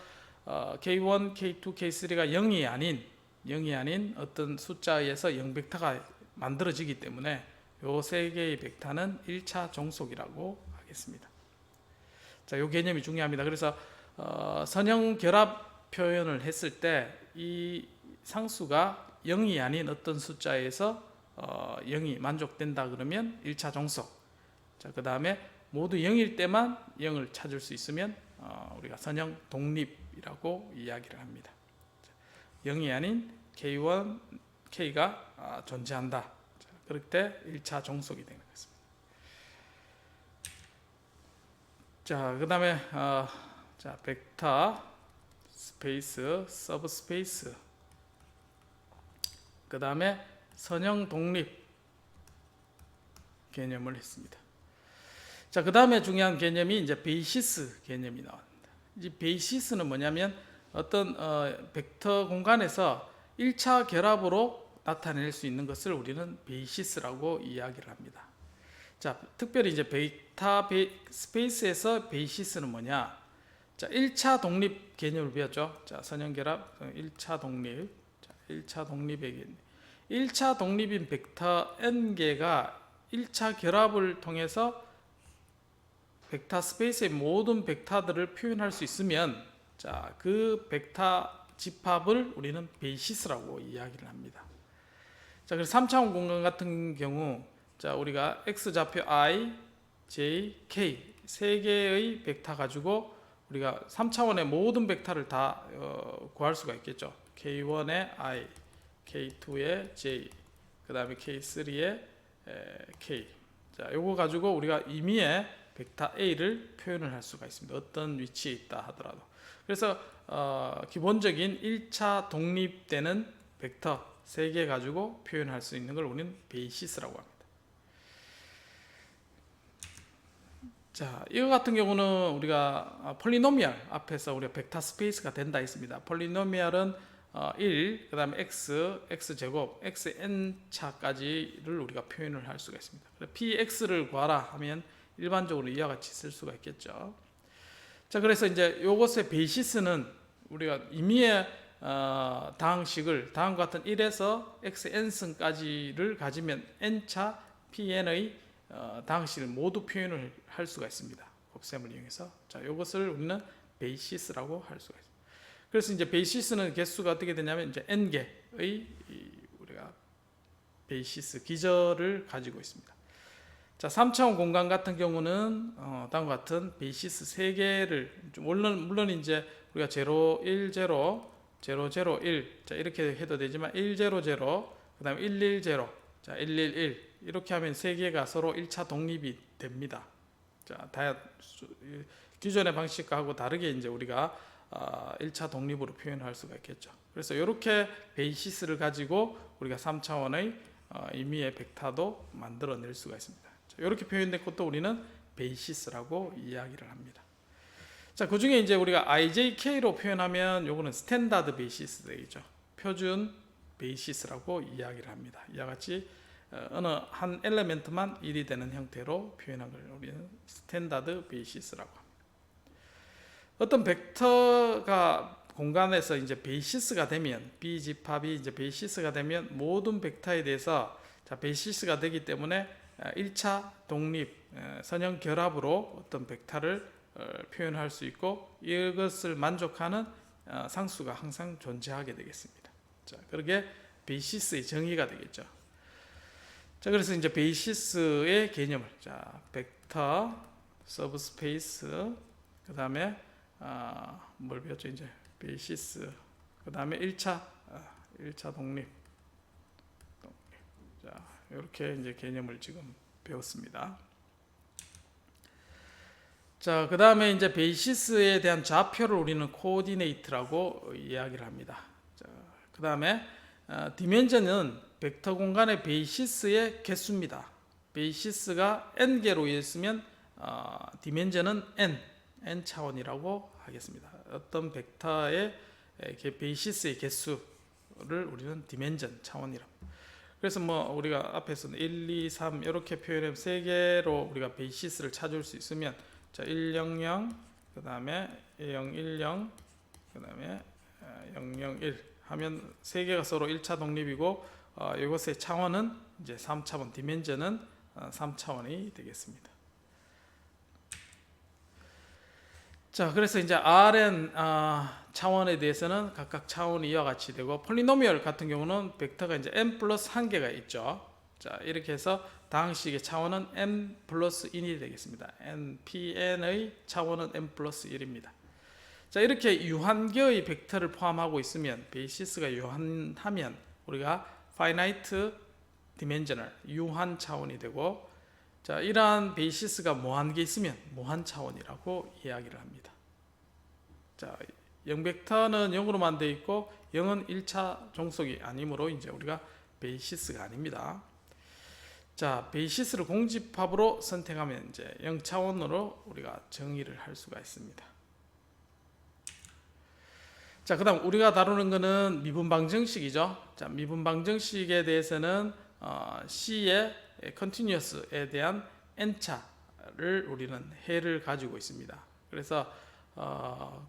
K1, K2, K3가 0이 아닌 어떤 숫자에 의해서 0벡터가 만들어지기 때문에 요 세 개의 벡터는 1차 종속이라고 하겠습니다. 자, 요 개념이 중요합니다. 그래서 선형 결합 표현을 했을 때 이 상수가 0이 아닌 어떤 숫자에서 0이 만족된다 그러면 1차 종속. 자, 그 다음에 모두 0일 때만 0을 찾을 수 있으면 우리가 선형 독립이라고 이야기를 합니다. 0이 아닌 K1, K가 존재한다. 자, 그럴 때 1차 종속이 되는 것입니다. 자, 그 다음에 자, 벡터, 스페이스, 서브스페이스, 그 다음에 선형 독립 개념을 했습니다. 자, 그 다음에 중요한 개념이 이제 베이시스 개념이 나옵니다. 이 베이시스는 뭐냐면 어떤 벡터 공간에서 1차 결합으로 나타낼 수 있는 것을 우리는 베이시스라고 이야기를 합니다. 자, 특별히 이제 벡터 스페이스에서 베이시스는 뭐냐? 자, 1차 독립 개념을 배웠죠. 자, 선형 결합 1차 독립. 자, 1차 독립의 개념. 1차 독립인 벡터 n개가 1차 결합을 통해서 벡터 스페이스의 모든 벡터들을 표현할 수 있으면 자, 그 벡터 집합을 우리는 베이시스라고 이야기를 합니다. 자, 그래서 3차원 공간 같은 경우 자, 우리가 x좌표 i, j, k 세 개의 벡터 가지고 우리가 3차원의 모든 벡터를 다 구할 수가 있겠죠. k1의 i, k2의 j, 그 다음에 k3의 k. 자, 요거 가지고 우리가 임의의 벡터 a를 표현을 할 수가 있습니다. 어떤 위치에 있다 하더라도. 그래서 기본적인 1차 독립되는 벡터 3개 가지고 표현할 수 있는 걸 우리는 베이시스라고 합니다. 자, 이거 같은 경우는 우리가 폴리노미얼 앞에서 우리가 벡터 스페이스가 된다 했습니다. 폴리노미얼은 1, 그 다음에 x, x제곱, xn차까지를 우리가 표현을 할 수가 있습니다. px를 구하라 하면 일반적으로 이와 같이 쓸 수가 있겠죠. 자, 그래서 이제 요것의 베이시스는 우리가 임의의 다항식을 다음과 같은 1에서 xn승까지를 가지면 n차 pn의 다항식을 모두 표현을 할 수가 있습니다. 곱셈을 이용해서. 자, 이것을 우리는 베이시스라고 할 수가 있습니다. 그래서 이제 베이시스는 개수가 어떻게 되냐면 이제 n개의 우리가 베이시스 기저를 가지고 있습니다. 자, 3차원 공간 같은 경우는 다음과 같은 베이시스 3개를 물론 이제 우리가 0, 1, 0, 0, 0, 1 자, 이렇게 해도 되지만 1, 0, 0 그 다음에 1, 1, 0 자, 1, 1, 1 이렇게 하면 3개가 서로 1차 독립이 됩니다. 자, 기존의 방식하고 다르게 이제 우리가 1차 독립으로 표현할 수가 있겠죠. 그래서 이렇게 베이시스를 가지고 우리가 3차원의 임의의 벡터도 만들어낼 수가 있습니다. 자, 이렇게 표현된 것도 우리는 베이시스라고 이야기를 합니다. 자, 그 중에 이제 우리가 IJK로 표현하면 요거는 스탠다드 베이시스 되겠죠. 표준 베이시스라고 이야기를 합니다. 이와 같이 어느 한 엘리멘트만 1이 되는 형태로 표현한 걸 우리는 스탠다드 베이시스라고 합니다. 어떤 벡터가 공간에서 이제 베이시스가 되면 B 집합이 이제 베이시스가 되면 모든 벡터에 대해서 자, 베이시스가 되기 때문에 1차 독립 선형 결합으로 어떤 벡터를 표현할 수 있고 이것을 만족하는 상수가 항상 존재하게 되겠습니다. 자, 그러게 베이시스의 정의가 되겠죠. 자, 그래서 이제 베이시스의 개념을, 자, 벡터, 서브스페이스, 그 다음에 뭘 배웠죠? 이제 베이시스, 그 다음에 1차 독립. 자, 이렇게 이제 개념을 지금 배웠습니다. 자, 그 다음에 이제 베이시스에 대한 좌표를 우리는 코오디네이트라고 이야기를 합니다. 자, 그 다음에 디멘전은 벡터 공간의 베이시스의 개수입니다. 베이시스가 n개로 있으면 디멘전은 n 차원이라고 하겠습니다. 어떤 벡터의 베이시스의 개수를 우리는 디멘전 차원이라고. 그래서 뭐 우리가 앞에서는 1, 2, 3 이렇게 표현하면 세 개로 우리가 베이시스를 찾을 수 있으면, 자, 100, 그 다음에 010, 그 다음에 001 하면 세 개가 서로 1차 독립이고, 이것의 차원은 이제 3차원, 디멘전은 3차원이 되겠습니다. 자, 그래서 이제 Rn 차원에 대해서는 각각 차원이 이와 같이 되고, 폴리노미얼 같은 경우는 벡터가 이제 n 플러스 한 개가 있죠. 자, 이렇게 해서 다항식의 차원은 n 플러스 1이 되겠습니다. pn의 차원은 n 플러스 1입니다. 자, 이렇게 유한계의 벡터를 포함하고 있으면, 베이시스가 유한하면 우리가 finite dimensional, 유한 차원이 되고, 자, 이러한 베이시스가 무한계 있으면 무한 차원이라고 이야기를 합니다. 자, 0벡터는 0으로만 되어 있고 0은 1차 종속이 아니므로 이제 우리가 베이시스가 아닙니다. 자, 베이시스를 공집합으로 선택하면 이제 0차원으로 우리가 정의를 할 수가 있습니다. 자, 그다음 우리가 다루는 것은 미분방정식이죠. 자, 미분방정식에 대해서는 C의 continuous에 대한 n차를 우리는 해를 가지고 있습니다. 그래서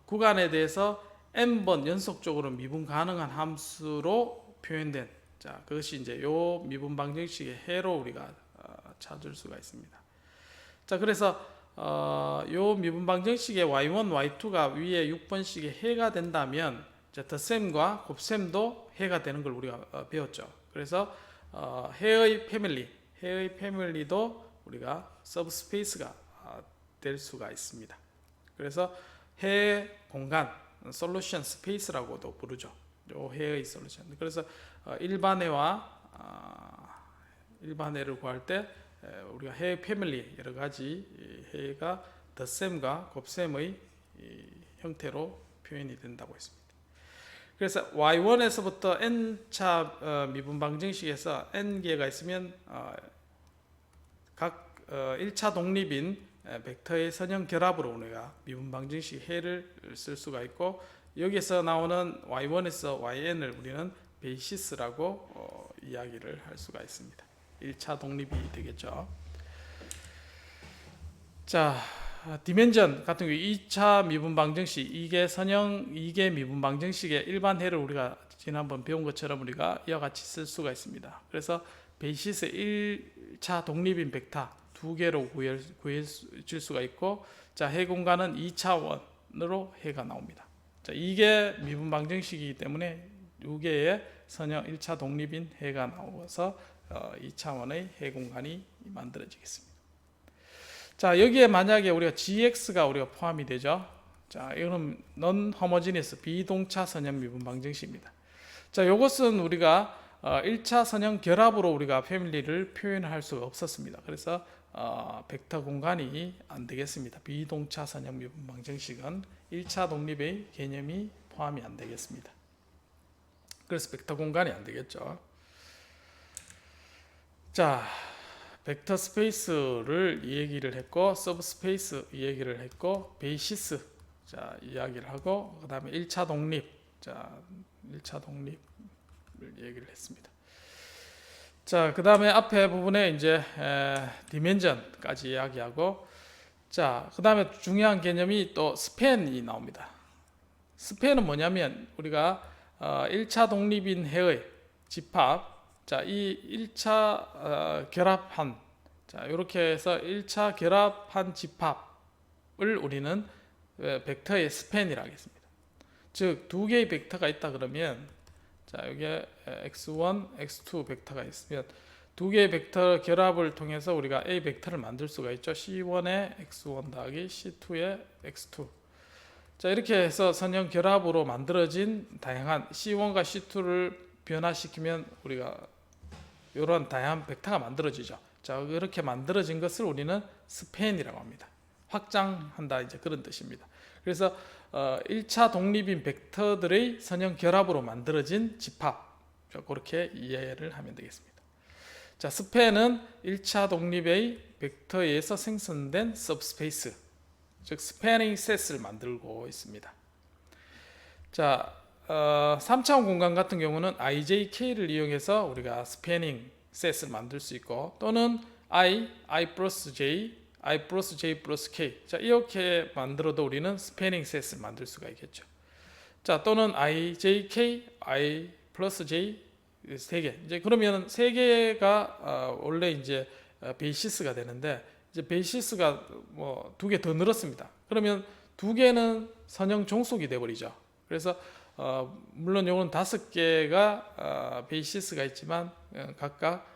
구간에 대해서 n번 연속적으로 미분 가능한 함수로 표현된, 자, 그것이 이제 요 미분방정식의 해로 우리가 찾을 수가 있습니다. 자, 그래서 요 미분방정식의 y1, y2가 위에 6번식의 해가 된다면, 덧셈과 곱셈도 해가 되는 걸 우리가 배웠죠. 그래서 해의 패밀리도 우리가 서브스페이스가 될 수가 있습니다. 그래서 해 공간, 솔루션 스페이스라고도 부르죠. 요 해의 솔루션. 그래서 일반해와 일반해를 구할 때 우리가 해 패밀리 여러 가지 해가 덧셈과 곱셈의 형태로 표현이 된다고 했습니다. 그래서 y1에서부터 n차 미분방정식에서 n개가 있으면 각 1차 독립인 벡터의 선형 결합으로 우리가 미분방정식 해를 쓸 수가 있고, 여기에서 나오는 y1에서 yn을 우리는 베이시스라고 이야기를 할 수가 있습니다. 1차 독립이 되겠죠. 자, 디멘전 같은 경우 2차 미분방정식, 이게 선형 2개 미분방정식의 일반 해를 우리가 지난번 배운 것처럼 우리가 이와 같이 쓸 수가 있습니다. 그래서 베이시스 1차 독립인 벡터 2개로 구해질 수가 있고, 자, 해 공간은 2차원으로 해가 나옵니다. 자, 이게 미분방정식이기 때문에 2개의 선형 1차 독립인 해가 나와서 2차원의 해 공간이 만들어지겠습니다. 자, 여기에 만약에 우리가 GX가 우리가 포함이 되죠. 자, 이거는 non homogeneous 비동차 선형 미분방정식입니다. 자, 이것은 우리가 1차 선형 결합으로 우리가 패밀리를 표현할 수가 없었습니다. 그래서 벡터 공간이 안 되겠습니다. 비동차 선형 미분방정식은 1차 독립의 개념이 포함이 안 되겠습니다. 그래서 벡터 공간이 안 되겠죠. 자, 벡터 스페이스를 이 얘기를 했고, 서브 스페이스 이 얘기를 했고, 베이시스 자 이야기를 하고, 그 다음에 1차 독립, 자 1차 독립을 얘기를 했습니다. 자, 그 다음에 앞에 부분에 이제 디멘전까지 이야기하고, 자, 그 다음에 중요한 개념이 또 스팬이 나옵니다. 스팬은 뭐냐면 우리가 1차 독립인 해의 집합, 자, 이 1차 결합한, 자, 이렇게 해서 1차 결합한 집합을 우리는 벡터의 스팬이라고 하겠습니다. 즉 두 개의 벡터가 있다 그러면, 자 여기에 x1, x2 벡터가 있으면 두 개의 벡터 결합을 통해서 우리가 A 벡터를 만들 수가 있죠. C1의 x1 더하기 C2의 x2. 자 이렇게 해서 선형 결합으로 만들어진 다양한 C1과 C2를 변화시키면 우리가 이런 다양한 벡터가 만들어지죠. 자 이렇게 만들어진 것을 우리는 스팬이라고 합니다. 확장한다, 이제 그런 뜻입니다. 그래서 1차 독립인 벡터들의 선형 결합으로 만들어진 집합, 그렇게 이해를 하면 되겠습니다. 자, 스팬은 1차 독립의 벡터에 의해서 생성된 सब스페이스, 즉 스패닝 셋을 만들고 있습니다. 자, 3차원 공간 같은 경우는 IJK를 이용해서 우리가 스패닝 셋을 만들 수 있고, 또는 I 플러스 J, I 플러스 J 플러스 K, 자 이렇게 만들어도 우리는 스패닝 셋을 만들 수가 있겠죠. 자 또는 IJK, I 플러스 J 세 개. 이제 그러면 세 개가 원래 이제 베이시스가 되는데, 이제 베이시스가 뭐 두 개 더 늘었습니다. 그러면 두 개는 선형 종속이 돼 버리죠. 그래서 물론 요건 5개가 베이시스가 있지만 각각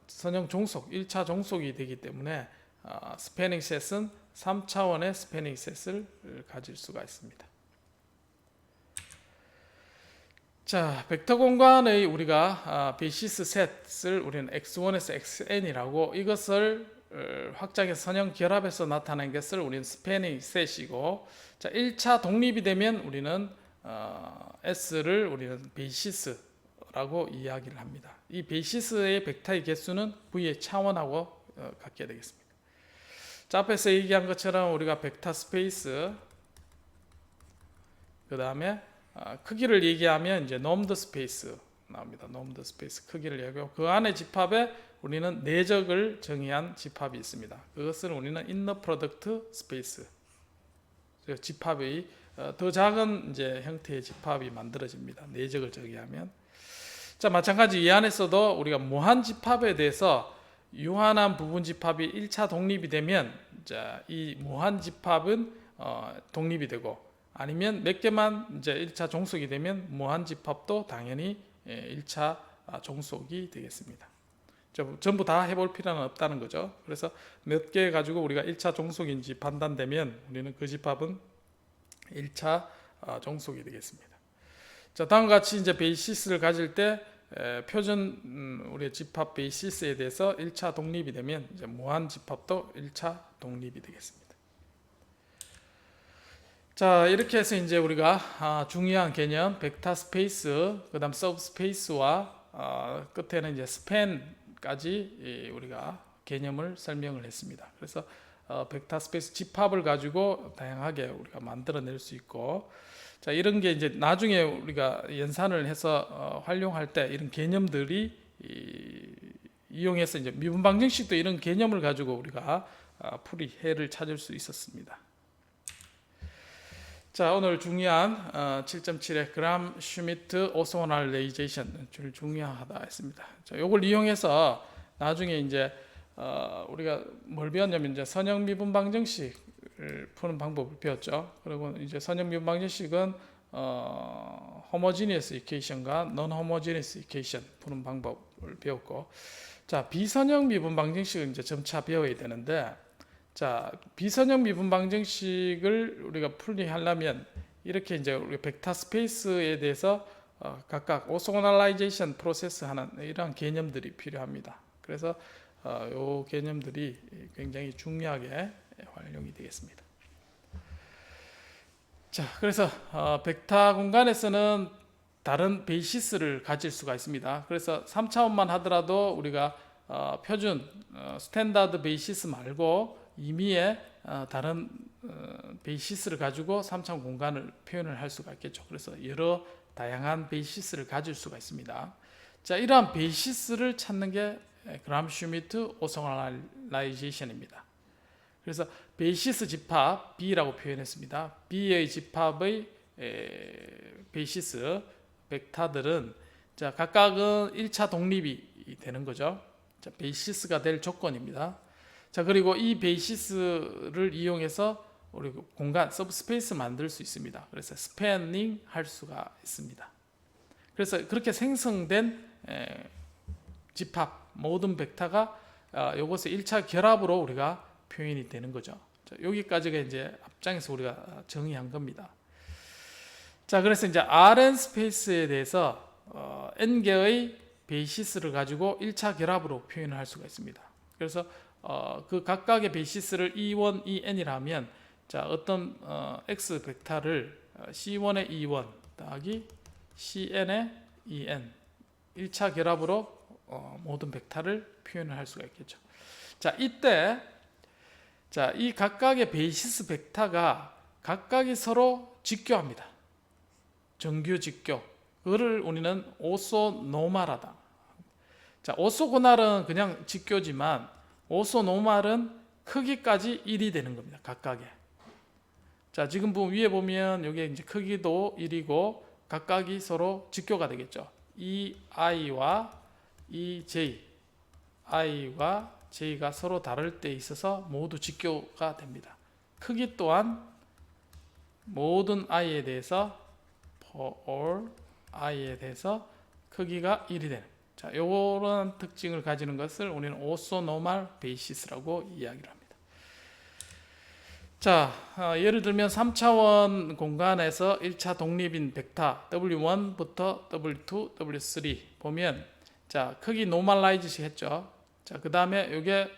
선형 종속, 1차 종속이 되기 때문에 스패닝 셋은 3차원의 스패닝 셋을 가질 수가 있습니다. 자, 벡터 공간의 우리가 베이시스 셋을 우리는 x1에서 xn이라고, 이것을 확장해서 선형 결합해서 나타낸 것을 우리는 스패닝 셋이고, 자 1차 독립이 되면 우리는 s를 우리는 베이시스라고 이야기를 합니다. 이 베이시스의 벡터의 개수는 v의 차원하고 같게 되겠습니다. 자, 앞에서 얘기한 것처럼 우리가 벡터 스페이스, 그 다음에 크기를 얘기하면 이제 놈드 스페이스 나옵니다. 놈드 스페이스 크기를 얘기하고, 그 안에 집합에 우리는 내적을 정의한 집합이 있습니다. 그것을 우리는 인너 프로덕트 스페이스, 집합의 더 작은 이제 형태의 집합이 만들어집니다. 내적을 정의하면. 자, 마찬가지 이 안에서도 우리가 무한 집합에 대해서 유한한 부분 집합이 1차 독립이 되면, 자, 이 무한 집합은 독립이 되고, 아니면 몇 개만 이제 1차 종속이 되면 무한 집합도 당연히 1차 종속이 되겠습니다. 전부 다 해볼 필요는 없다는 거죠. 그래서 몇 개 가지고 우리가 1차 종속인지 판단되면 우리는 그 집합은 1차 종속이 되겠습니다. 자, 다음과 같이 이제 베이시스를 가질 때 표준 우리의 집합 베이시스에 대해서 1차 독립이 되면 이제 무한 집합도 1차 독립이 되겠습니다. 자, 이렇게 해서 이제 우리가 중요한 개념 벡터 스페이스, 그다음 서브 스페이스와 끝에는 이제 스팬까지 우리가 개념을 설명을 했습니다. 그래서 벡터 스페이스 집합을 가지고 다양하게 우리가 만들어낼 수 있고, 자 이런 게 이제 나중에 우리가 연산을 해서 활용할 때 이런 개념들이 이용해서 이제 미분 방정식도 이런 개념을 가지고 우리가 풀이 해를 찾을 수 있었습니다. 자, 오늘 중요한 7.7의 그람 슈미트 오소널레이제이션 를 중요하다 했습니다. 자, 이걸 이용해서 나중에 이제 우리가 뭘 배웠냐면 이제 선형 미분 방정식을 푸는 방법을 배웠죠. 그리고 이제 선형 미분 방정식은 호모지니어스 이퀘이션과 non 호모지니어스 이퀘이션 푸는 방법을 배웠고, 자 비선형 미분 방정식을 이제 점차 배워야 되는데, 자 비선형 미분 방정식을 우리가 풀이하려면 이렇게 이제 우리 벡터 스페이스에 대해서 각각 오소널라이제이션 프로세스 하는 이러한 개념들이 필요합니다. 그래서 이 개념들이 굉장히 중요하게 활용이 되겠습니다. 자, 그래서 벡터 공간에서는 다른 베이시스를 가질 수가 있습니다. 그래서 3차원만 하더라도 우리가 표준 스탠다드 베이시스 말고 임의의 다른 베이시스를 가지고 3차원 공간을 표현을 할 수가 있겠죠. 그래서 여러 다양한 베이시스를 가질 수가 있습니다. 자, 이러한 베이시스를 찾는 게 그람 슈미트 오소널라이제이션입니다. 그래서 베이시스 집합 B라고 표현했습니다. B의 집합의 베이시스 벡터들은 자 각각은 1차 독립이 되는 거죠. 자, 베이시스가 될 조건입니다. 자, 그리고 이 베이시스를 이용해서 우리 공간 서브스페이스 만들 수 있습니다. 그래서 스패닝 할 수가 있습니다. 그래서 그렇게 생성된 집합 모든 벡터가 요것의 1차 결합으로 우리가 표현이 되는 거죠. 자, 여기까지가 이제 앞장에서 우리가 정의한 겁니다. 자, 그래서 이제 Rn 스페이스에 대해서 n개의 베이시스를 가지고 1차 결합으로 표현을 할 수가 있습니다. 그래서 그 각각의 베이시스를 E1, En이라면 자, 어떤 x 벡터를 C1의 E1 더하기 Cn의 En 1차 결합으로 모든 벡터를 표현을 할 수가 있겠죠. 자, 이때 자, 이 각각의 베이시스 벡터가 각각이 서로 직교합니다. 정규 직교. 그거를 우리는 오소노말하다. 자, 오소고날은 그냥 직교지만 오소노말은 크기까지 1이 되는 겁니다. 각각의. 자, 지금 위에 보면 여기 이제 크기도 1이고 각각이 서로 직교가 되겠죠. 이 i와 이 j, i와 j가 서로 다를 때 있어서 모두 직교가 됩니다. 크기 또한 모든 i에 대해서 for all i에 대해서 크기가 1이 되는. 자, 이런 특징을 가지는 것을 우리는 오소노말 베이시스라고 이야기를 합니다. 자, 예를 들면 3차원 공간에서 1차 독립인 벡터 W1부터 W2, W3 보면 자, 크기 노멀라이즈식 했죠. 자, 그 다음에 이게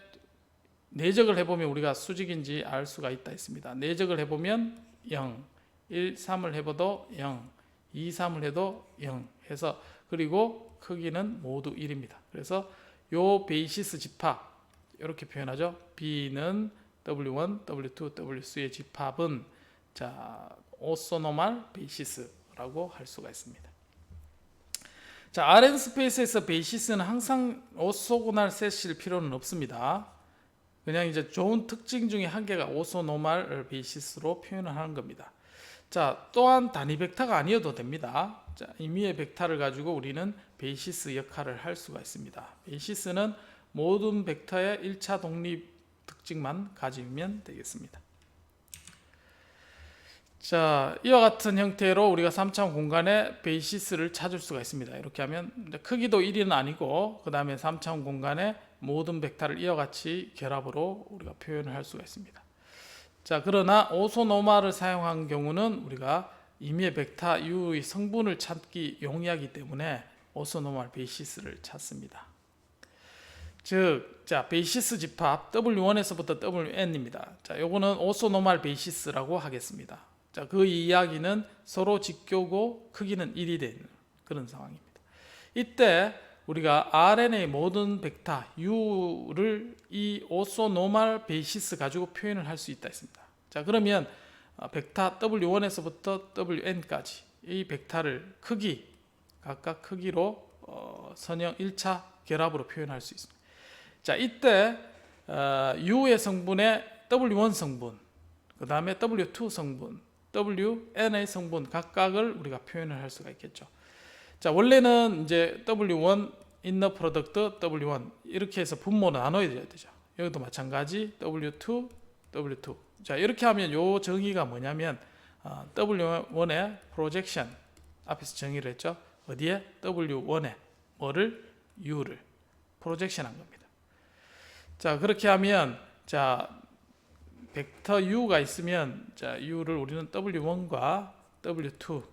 내적을 해보면 우리가 수직인지 알 수가 있다 했습니다. 내적을 해보면 0, 1, 3을 해봐도 0, 2, 3을 해도 0 해서 그리고 크기는 모두 1입니다. 그래서 요 베이시스 집합 이렇게 표현하죠. B는 W1, W2, W3의 집합은 자, 오소노말 베이시스라고 할 수가 있습니다. 자, Rn 스페이스에서 베이시스는 항상 오소고날 셋일 필요는 없습니다. 그냥 이제 좋은 특징 중에 한 개가 오소노말 베이시스로 표현을 하는 겁니다. 자, 또한 단위 벡터가 아니어도 됩니다. 자, 임의의 벡터를 가지고 우리는 베이시스 역할을 할 수가 있습니다. 베이시스는 모든 벡터의 1차 독립 특징만 가지면 되겠습니다. 자, 이와 같은 형태로 우리가 3차원 공간에 베이시스를 찾을 수가 있습니다. 이렇게 하면 크기도 1은 아니고 그 다음에 3차원 공간에 모든 벡터를 이와 같이 결합으로 우리가 표현을 할 수가 있습니다. 자, 그러나 오소노말을 사용한 경우는 우리가 임의의 벡터 U의 성분을 찾기 용이하기 때문에 오소노말 베이시스를 찾습니다. 즉, 자, 베이시스 집합 W1에서부터 WN입니다. 자, 요거는 오소노말 베이시스라고 하겠습니다. 자, 그 이야기는 서로 직교고 크기는 1이 되는 그런 상황입니다. 이때 우리가 Rn의 모든 벡터 U를 이 오소노말 베이시스 가지고 표현을 할 수 있다 했습니다. 자, 그러면 벡터 W1에서부터 WN까지 이 벡터를 크기 각각 크기로 선형 1차 결합으로 표현할 수 있습니다. 자, 이때 U의 성분에 W1 성분, 그 다음에 W2 성분, WN의 성분 각각을 우리가 표현을 할 수가 있겠죠. 자, 원래는 이제 W1 inner product W1 이렇게 해서 분모는 나눠야 되죠. 여기도 마찬가지 W2, W2. 자, 이렇게 하면 요 정의가 뭐냐면 W1의 projection 앞에서 정의를 했죠. 어디에? W1에 뭐를? U를 프로젝션 한 겁니다. 자, 그렇게 하면 자, 벡터 U가 있으면 자, U를 우리는 W1과 W2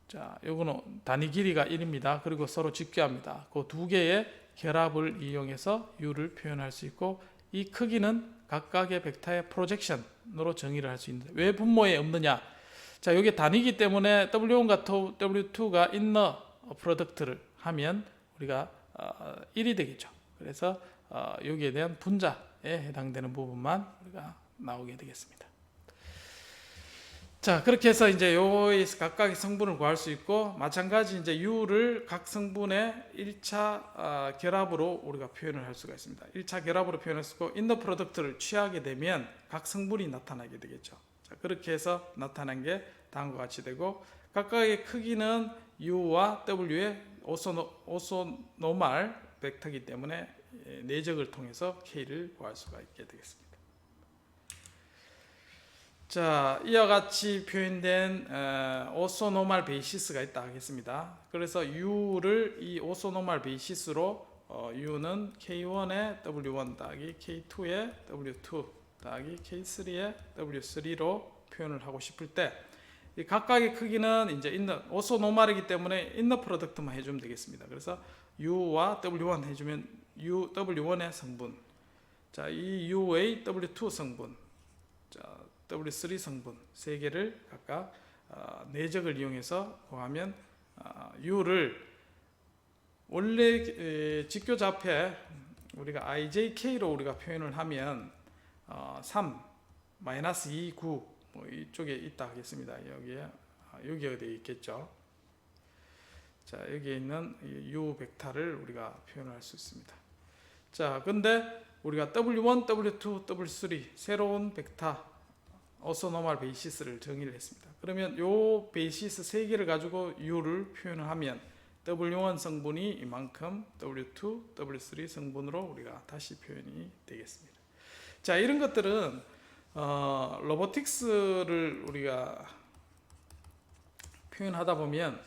자, 요거는 단위 길이가 1입니다. 그리고 서로 직교합니다. 그 두 개의 결합을 이용해서 U를 표현할 수 있고 이 크기는 각각의 벡터의 프로젝션으로 정의를 할 수 있는데 왜 분모에 없느냐? 자, 이게 단위이기 때문에 W1과 W2가 인너 프로덕트를 하면 우리가 1이 되겠죠. 그래서 여기에 대한 분자에 해당되는 부분만 우리가 나오게 되겠습니다. 자, 그렇게 해서 이제 요에서 각각의 성분을 구할 수 있고 마찬가지 이제 U를 각 성분의 1차 결합으로 우리가 표현을 할 수가 있습니다. 1차 결합으로 표현할 수 있고 인더 프로덕트를 취하게 되면 각 성분이 나타나게 되겠죠. 자, 그렇게 해서 나타난 게 다음과 같이 되고 각각의 크기는 U와 W의 오소노말 벡터이기 때문에 내적을 통해서 K를 구할 수가 있게 되겠습니다. 자, 이와 같이 표현된 오소노말 베이시스가 있다 하겠습니다. 그래서 U를 이 오소노말 베이시스로 U는 K1의 W1 더하기 K2의 W2 더하기 K3의 W3로 표현을 하고 싶을 때 이 각각의 크기는 이제 오소노말이기 때문에 인너 프로덕트만 해주면 되겠습니다. 그래서 U와 W1 해주면 U W1의 성분, 자, 이 U의 W2 성분, 자, W3 성분 세 개를 각각 내적을 이용해서 구하면 U를 원래 직교좌표에 우리가 IJK로 우리가 표현을 하면 3, 마이너스 2, 9 뭐 이쪽에 있다 하겠습니다. 여기에 되어 있겠죠. 자, 여기에 있는 U 벡터를 우리가 표현할 수 있습니다. 자, 근데 우리가 W1, W2, W3 새로운 벡터 오소노말 베이시스를 정의를 했습니다. 그러면 요 베이시스 세 개를 가지고 U를 표현을 하면 W1 성분이 이만큼, W2, W3 성분으로 우리가 다시 표현이 되겠습니다. 자, 이런 것들은 로보틱스를 우리가 표현하다 보면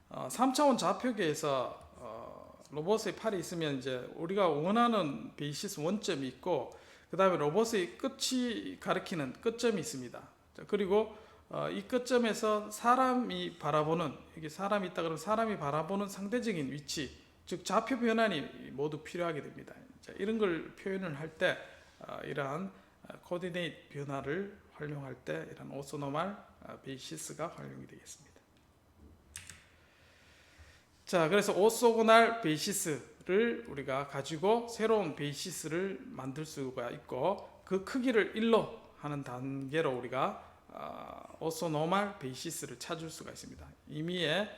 3차원 좌표계에서 로봇의 팔이 있으면 이제 우리가 원하는 베이시스 원점이 있고 그 다음에 로봇의 끝이 가리키는 끝점이 있습니다. 자, 그리고 이 끝점에서 사람이 바라보는, 여기 사람이 있다 그러면 사람이 바라보는 상대적인 위치, 즉 좌표 변환이 모두 필요하게 됩니다. 자, 이런 걸 표현을 할 때 이러한 코디네이트 변화를 활용할 때 이런 오소노말 베이시스가 활용이 되겠습니다. 자, 그래서 오소고날 베이시스를 우리가 가지고 새로운 베이시스를 만들 수가 있고 그 크기를 1로 하는 단계로 우리가 오소노말 베이시스를 찾을 수가 있습니다. 이미의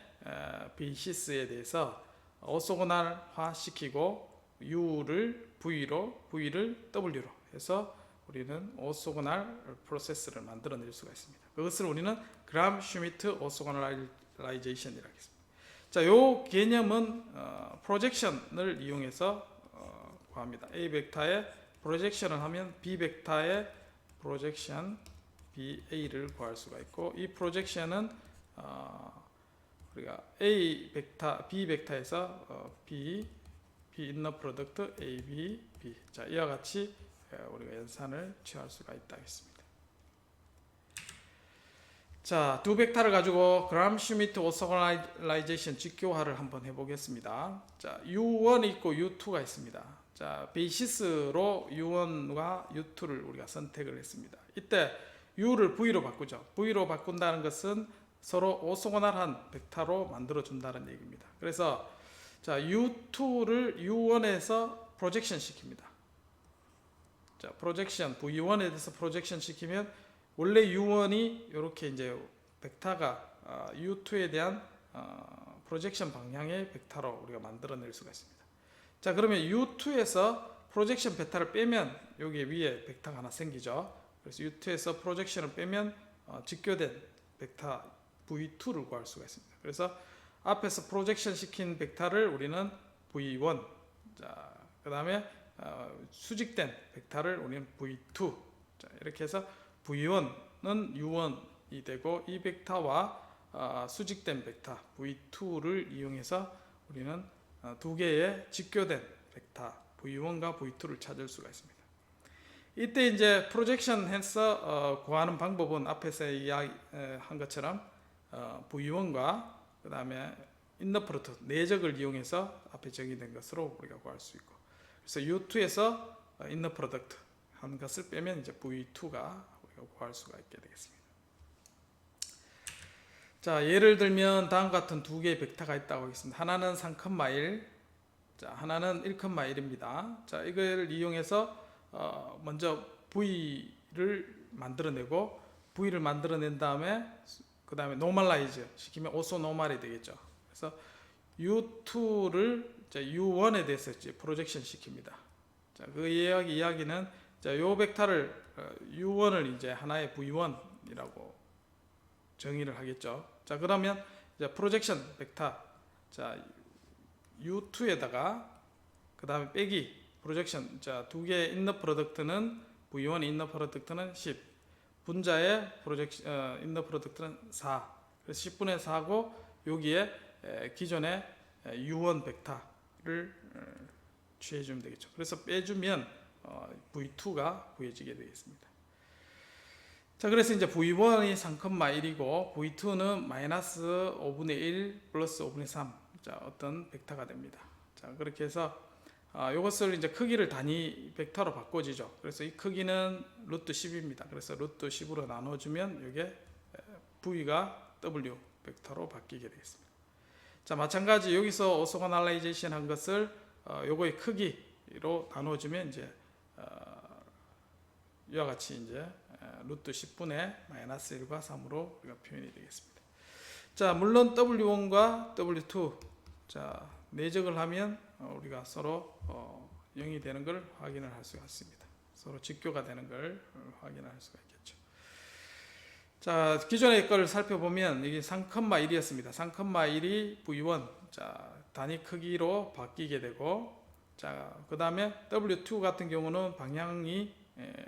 베이시스에 대해서 오소고날화 시키고 U를 V로, V를 W로 해서 우리는 오소고날 프로세스를 만들어낼 수가 있습니다. 그것을 우리는 그람 슈미트 오소고날라이제이션이라고 하겠습니다. 자, 요 개념은 프로젝션을 이용해서 구합니다. A 벡터의 프로젝션을 하면 B 벡터의 프로젝션 BA를 구할 수가 있고 이 프로젝션은 우리가 A 벡터, B 벡터에서 B 인너 프로덕트 AB, B. 자, 이와 같이 우리가 연산을 취할 수가 있다 하겠습니다. 자, 두 벡터를 가지고 그람 슈미트 오소고날라이제이션 직교화를 한번 해보겠습니다. 자, U1이 있고 U2가 있습니다. 자, 베이시스로 U1과 U2를 우리가 선택을 했습니다. 이때 U를 V로 바꾸죠. V로 바꾼다는 것은 서로 오소고날한 벡터로 만들어 준다는 얘기입니다. 그래서 자, U2를 U1에서 프로젝션 시킵니다. 자, 프로젝션 V1에 대해서 프로젝션 시키면 원래 U1이 이렇게 이제 벡터가 U2에 대한 프로젝션 방향의 벡터로 우리가 만들어낼 수가 있습니다. 자, 그러면 U2에서 프로젝션 벡터를 빼면 여기 위에 벡터가 하나 생기죠. 그래서 U2에서 프로젝션을 빼면 직교된 벡터 V2를 구할 수가 있습니다. 그래서 앞에서 프로젝션 시킨 벡터를 우리는 V1, 자, 그 다음에 수직된 벡터를 우리는 V2, 자, 이렇게 해서 V1은 U1이 되고 이 벡터와 수직된 벡터 V2를 이용해서 우리는 두 개의 직교된 벡터 V1과 V2를 찾을 수가 있습니다. 이때 이제 프로젝션해서 구하는 방법은 앞에서 이야기한 것처럼 V1과 그 다음에 인너 프로덕트 내적을 이용해서 앞에 정의된 것으로 우리가 구할 수 있고 그래서 U2에서 인너 프로덕트 한 것을 빼면 이제 V2가 우리가 구할 수가 있게 되겠습니다. 자, 예를 들면 다음과 같은 두 개의 벡터가 있다고 하겠습니다. 하나는 3컴마1, 자, 하나는 1컴마1입니다. 자, 이걸 이용해서 먼저 V를 만들어내고 V를 만들어낸 다음에 그 다음에 노멀라이즈 시키면 오소노멀이 되겠죠. 그래서 U2를 U1에 대해서 이제 프로젝션 시킵니다. 자, 그 이야기는 자, 요 벡터를 U1을 이제 하나의 V1이라고 정의를 하겠죠. 자, 그러면 이제 프로젝션 벡터, 자, U2에다가 그 다음에 빼기 프로젝션, 자, 두 개의 인너 프로덕트는 V1 인너 프로덕트는 10, 분자의 인너 프로덕트는 4. 그래서 10분의 4고 여기에 기존의 U1 벡터를 취해주면 되겠죠. 그래서 빼주면 V2가 구해지게 되겠습니다. 자, 그래서 이제 V1이 3,1이고 V2는 마이너스 5분의 1 플러스 5분의 3. 자, 어떤 벡터가 됩니다. 자, 그렇게 해서 이것을 이제 크기를 단위 벡터로 바꿔지죠. 그래서 이 크기는 루트 10입니다. 그래서 루트 10으로 나눠주면 이게 V가 W 벡터로 바뀌게 되겠습니다. 자, 마찬가지 여기서 오소고날라이제이션 한 것을 요거의 크기로 나눠주면 이제 이와 같이 이제 루트 10분의 마이너스 1과 3으로 우리가 표현이 되겠습니다. 자, 물론 W1과 W2 자, 내적을 하면 우리가 서로 0이 되는 걸 확인을 할 수가 있습니다. 서로 직교가 되는 걸 확인할 수가 있겠죠. 자, 기존의 걸 살펴보면 이게 3,1이었습니다. 3,1이 V1 자, 단위 크기로 바뀌게 되고, 자, 그 다음에 W2 같은 경우는 방향이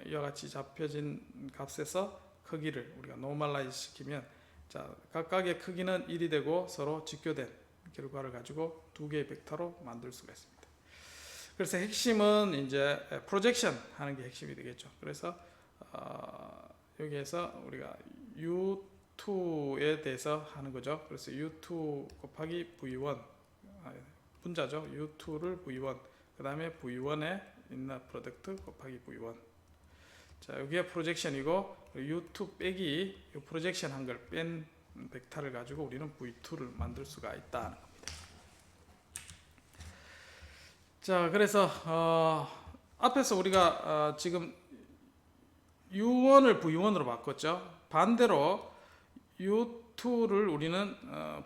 이와 같이 잡혀진 값에서 크기를 우리가 노멀라이즈 시키면 자, 각각의 크기는 1이 되고 서로 직교된 결과를 가지고 두 개의 벡터로 만들 수가 있습니다. 그래서 핵심은 이제 프로젝션 하는 게 핵심이 되겠죠. 그래서 여기에서 우리가 U2에 대해서 하는 거죠. 그래서 U2 곱하기 V1 분자죠. U2를 V1 그 다음에 V1의 인너 프로덕트 곱하기 V1. 자, 여기에 프로젝션이고 U2 빼기 이 프로젝션 한 걸 뺀 벡터를 가지고 우리는 V2를 만들 수가 있다는 겁니다. 자, 그래서 앞에서 우리가 지금 U1을 V1으로 바꿨죠. 반대로 U2를 우리는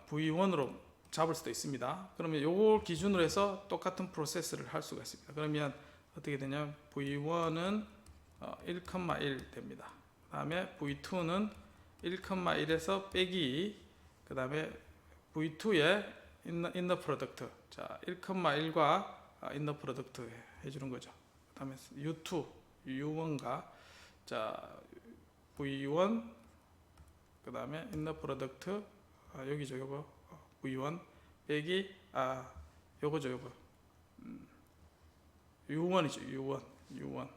V1으로 잡을 수도 있습니다. 그러면 요걸 기준으로 해서 똑같은 프로세스를 할 수가 있습니다. 그러면 어떻게 되냐면 V1은 1,1 됩니다. 그 다음에 V2는 1,1에서 빼기 그 다음에 V2의 인너 프로덕트 자 1,1과 인너 프로덕트 해주는 거죠. 그 다음에 U2, U1과 자 V1 그 다음에 인너 프로덕트 여기죠. 요거 V1 빼기 요거죠. 요거 U1이죠.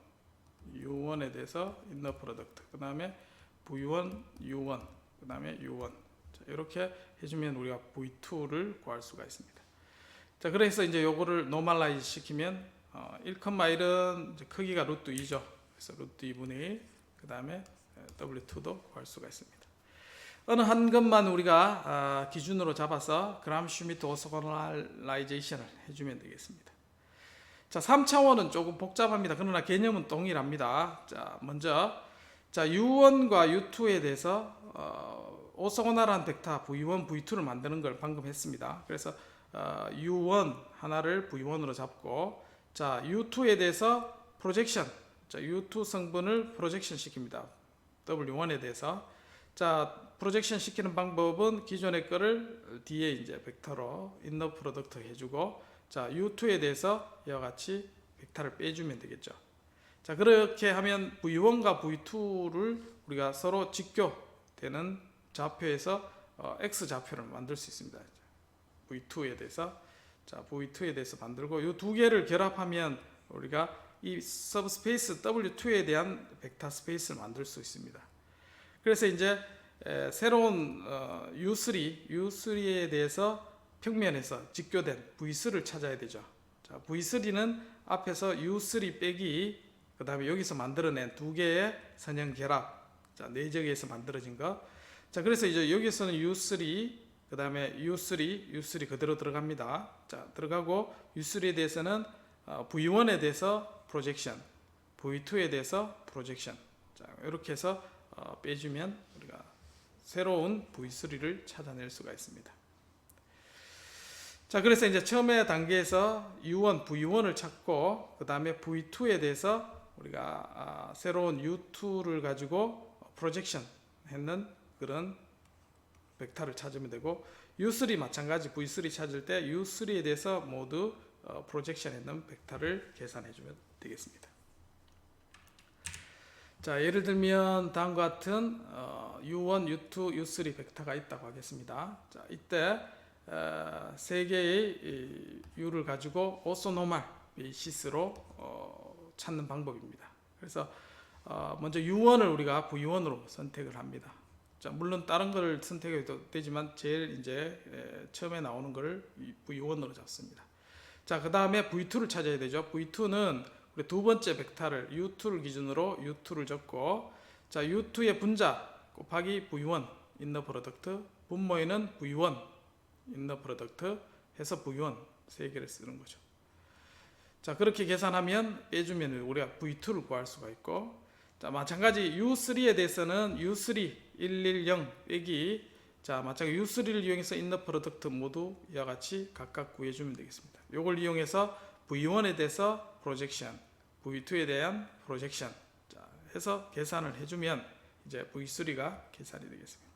U1에 대해서 인너 프로덕트 그 다음에 V1, U1 그 다음에 U1 자, 이렇게 해주면 우리가 V2를 구할 수가 있습니다. 자, 그래서 이제 요거를 노멀라이즈 시키면 1,1은 이제 크기가 루트 2죠. 그래서 루트 2분의 1 그 다음에 W2도 구할 수가 있습니다. 어느 한 것만 우리가 기준으로 잡아서 그람 슈미트 오소고날라이제이션을 해주면 되겠습니다. 자, 3차원은 조금 복잡합니다. 그러나 개념은 동일합니다. 자, 먼저 자, U1과 U2에 대해서 오소고날한 벡터 V1, V2를 만드는 걸 방금 했습니다. 그래서 U1 하나를 V1으로 잡고 자, U2에 대해서 프로젝션 자, U2 성분을 프로젝션 시킵니다. W1에 대해서 자, 프로젝션 시키는 방법은 기존의 거를 뒤에 이제 벡터로 인너 프로덕트 해주고 자, U2에 대해서 이와 같이 벡터를 빼주면 되겠죠. 자, 그렇게 하면 V1과 V2를 우리가 서로 직교되는 좌표에서 X 좌표를 만들 수 있습니다. V2에 대해서 자, V2에 대해서 만들고 이 두 개를 결합하면 우리가 이 서브스페이스 W2에 대한 벡터 스페이스를 만들 수 있습니다. 그래서 이제 새로운 U3에 대해서 평면에서 직교된 V3를 찾아야 되죠. 자, V3는 앞에서 U3 빼기 그 다음에 여기서 만들어낸 두 개의 선형 결합 자, 내적에서 만들어진 거. 자, 그래서 이제 여기서는 U3 그 다음에 U3 그대로 들어갑니다. 자, 들어가고 U3에 대해서는 V1에 대해서 프로젝션 V2에 대해서 프로젝션 자, 이렇게 해서 빼주면 우리가 새로운 V3를 찾아낼 수가 있습니다. 자, 그래서 이제 처음에 단계에서 U1, V1을 찾고 그 다음에 V2에 대해서 우리가 새로운 U2를 가지고 프로젝션 했는 그런 벡터를 찾으면 되고 U3 마찬가지 V3 찾을 때 U3에 대해서 모두 프로젝션 했는 벡터를 계산해 주면 되겠습니다. 자, 예를 들면 다음과 같은 U1, U2, U3 벡터가 있다고 하겠습니다. 자, 이때 세 개의 U를 가지고 오소노말 베이시스로 찾는 방법입니다. 그래서 먼저 U1을 우리가 V1으로 선택을 합니다. 자, 물론 다른 걸 선택해도 되지만 제일 이제 처음에 나오는 걸 V1으로 잡습니다. 자, 그 다음에 V2를 찾아야 되죠. V2는 우리 두 번째 벡터를 U2를 기준으로 U2를 적고, 자, U2의 분자 곱하기 V1 인너 프로덕트, 분모에는 V1 인너 프로덕트 해서 V1 세 개를 쓰는 거죠. 자, 그렇게 계산하면 빼주면 우리가 V2를 구할 수가 있고, 자, 마찬가지 U3에 대해서는 U3 110 빼기, 자, 마찬가지 U3를 이용해서 인너 프로덕트 모두 이와 같이 각각 구해주면 되겠습니다. 이걸 이용해서 V1에 대해서 프로젝션, V2에 대한 프로젝션, 자, 해서 계산을 해주면 이제 V3가 계산이 되겠습니다.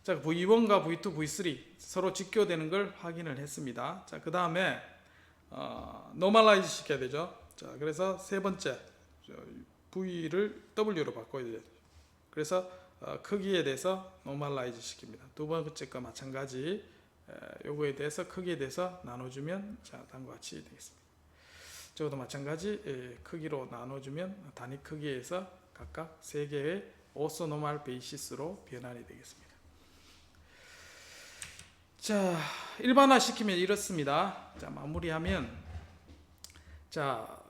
자, V1과 V2, V3 서로 직교되는 걸 확인을 했습니다. 자, 그 다음에 노멀라이즈 시켜야 되죠. 자, 그래서 세 번째 V를 W로 바꿔야 돼요. 그래서 크기에 대해서 노멀라이즈 시킵니다. 두 번째 거 마찬가지 요거에 대해서 크기에 대해서 나눠주면 자, 다음과 같이 되겠습니다. 저것도 마찬가지 크기로 나눠주면 단위 크기에서 각각 세 개의 오소노멀 베이시스로 변환이 되겠습니다. 자, 일반화 시키면 이렇습니다. 자, 마무리하면, 자,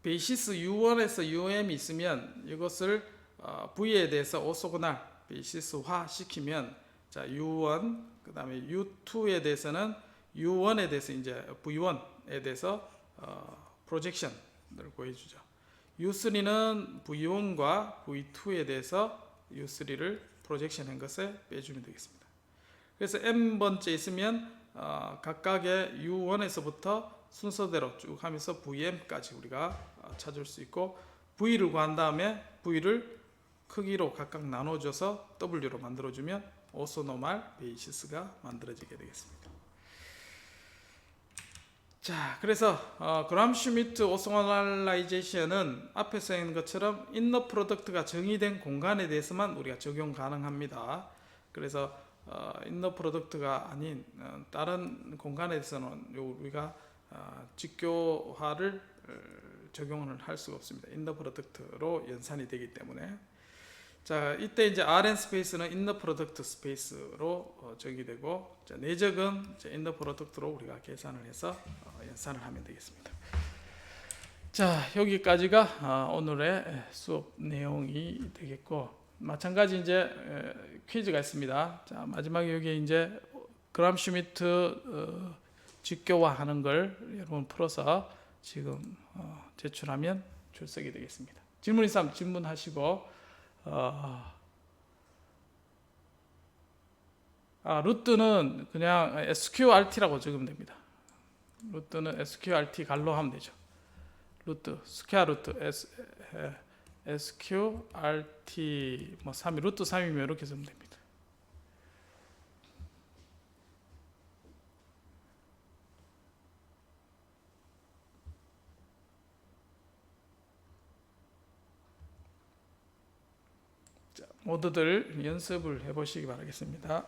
베이시스 U1에서 UM이 있으면 이것을 V에 대해서 오소고날 베이시스화 시키면, 자, U1 그 다음에 U2에 대해서는 U1에 대해서 이제 V1에 대해서 프로젝션을 구해주죠. U3는 V1과 V2에 대해서 U3를 프로젝션 한 것을 빼주면 되겠습니다. 그래서 N번째 있으면 각각의 U1에서부터 순서대로 쭉 하면서 VM까지 우리가 찾을 수 있고, V를 구한 다음에 V를 크기로 각각 나눠줘서 W로 만들어주면 오소노멀 베이시스가 만들어지게 되겠습니다. 자, 그래서 그람슈미트 오소노멀라이제이션은 앞에서 했는 것처럼 인너 프로덕트가 정의된 공간에 대해서만 우리가 적용 가능합니다. 그래서 인너 프로덕트가 아닌 다른 공간에 대해서는 우리가 직교화를 적용을 할 수가 없습니다. 인너 프로덕트로 연산이 되기 때문에. 자, 이때 이제 RN 스페이스는 인너 프로덕트 스페이스로 정의되고, 자, 내적은 인너 프로덕트로 우리가 계산을 해서 연산을 하면 되겠습니다. 자, 여기까지가 오늘의 수업 내용이 되겠고, 마찬가지 이제 퀴즈가 있습니다. 자, 마지막에 여기 이제 그람슈미트 직교화하는 걸 여러분 풀어서 지금 제출하면 출석이 되겠습니다. 질문 있으면 질문하시고, 루트는 그냥 SQRT라고 적으면 됩니다. 루트는 SQRT 갈로 하면 되죠. 루트, 스퀘어 루트, SQRT 뭐 3이 루트 3이면 이렇게 쓰면 됩니다. 자, 모두들 연습을 해보시기 바라겠습니다.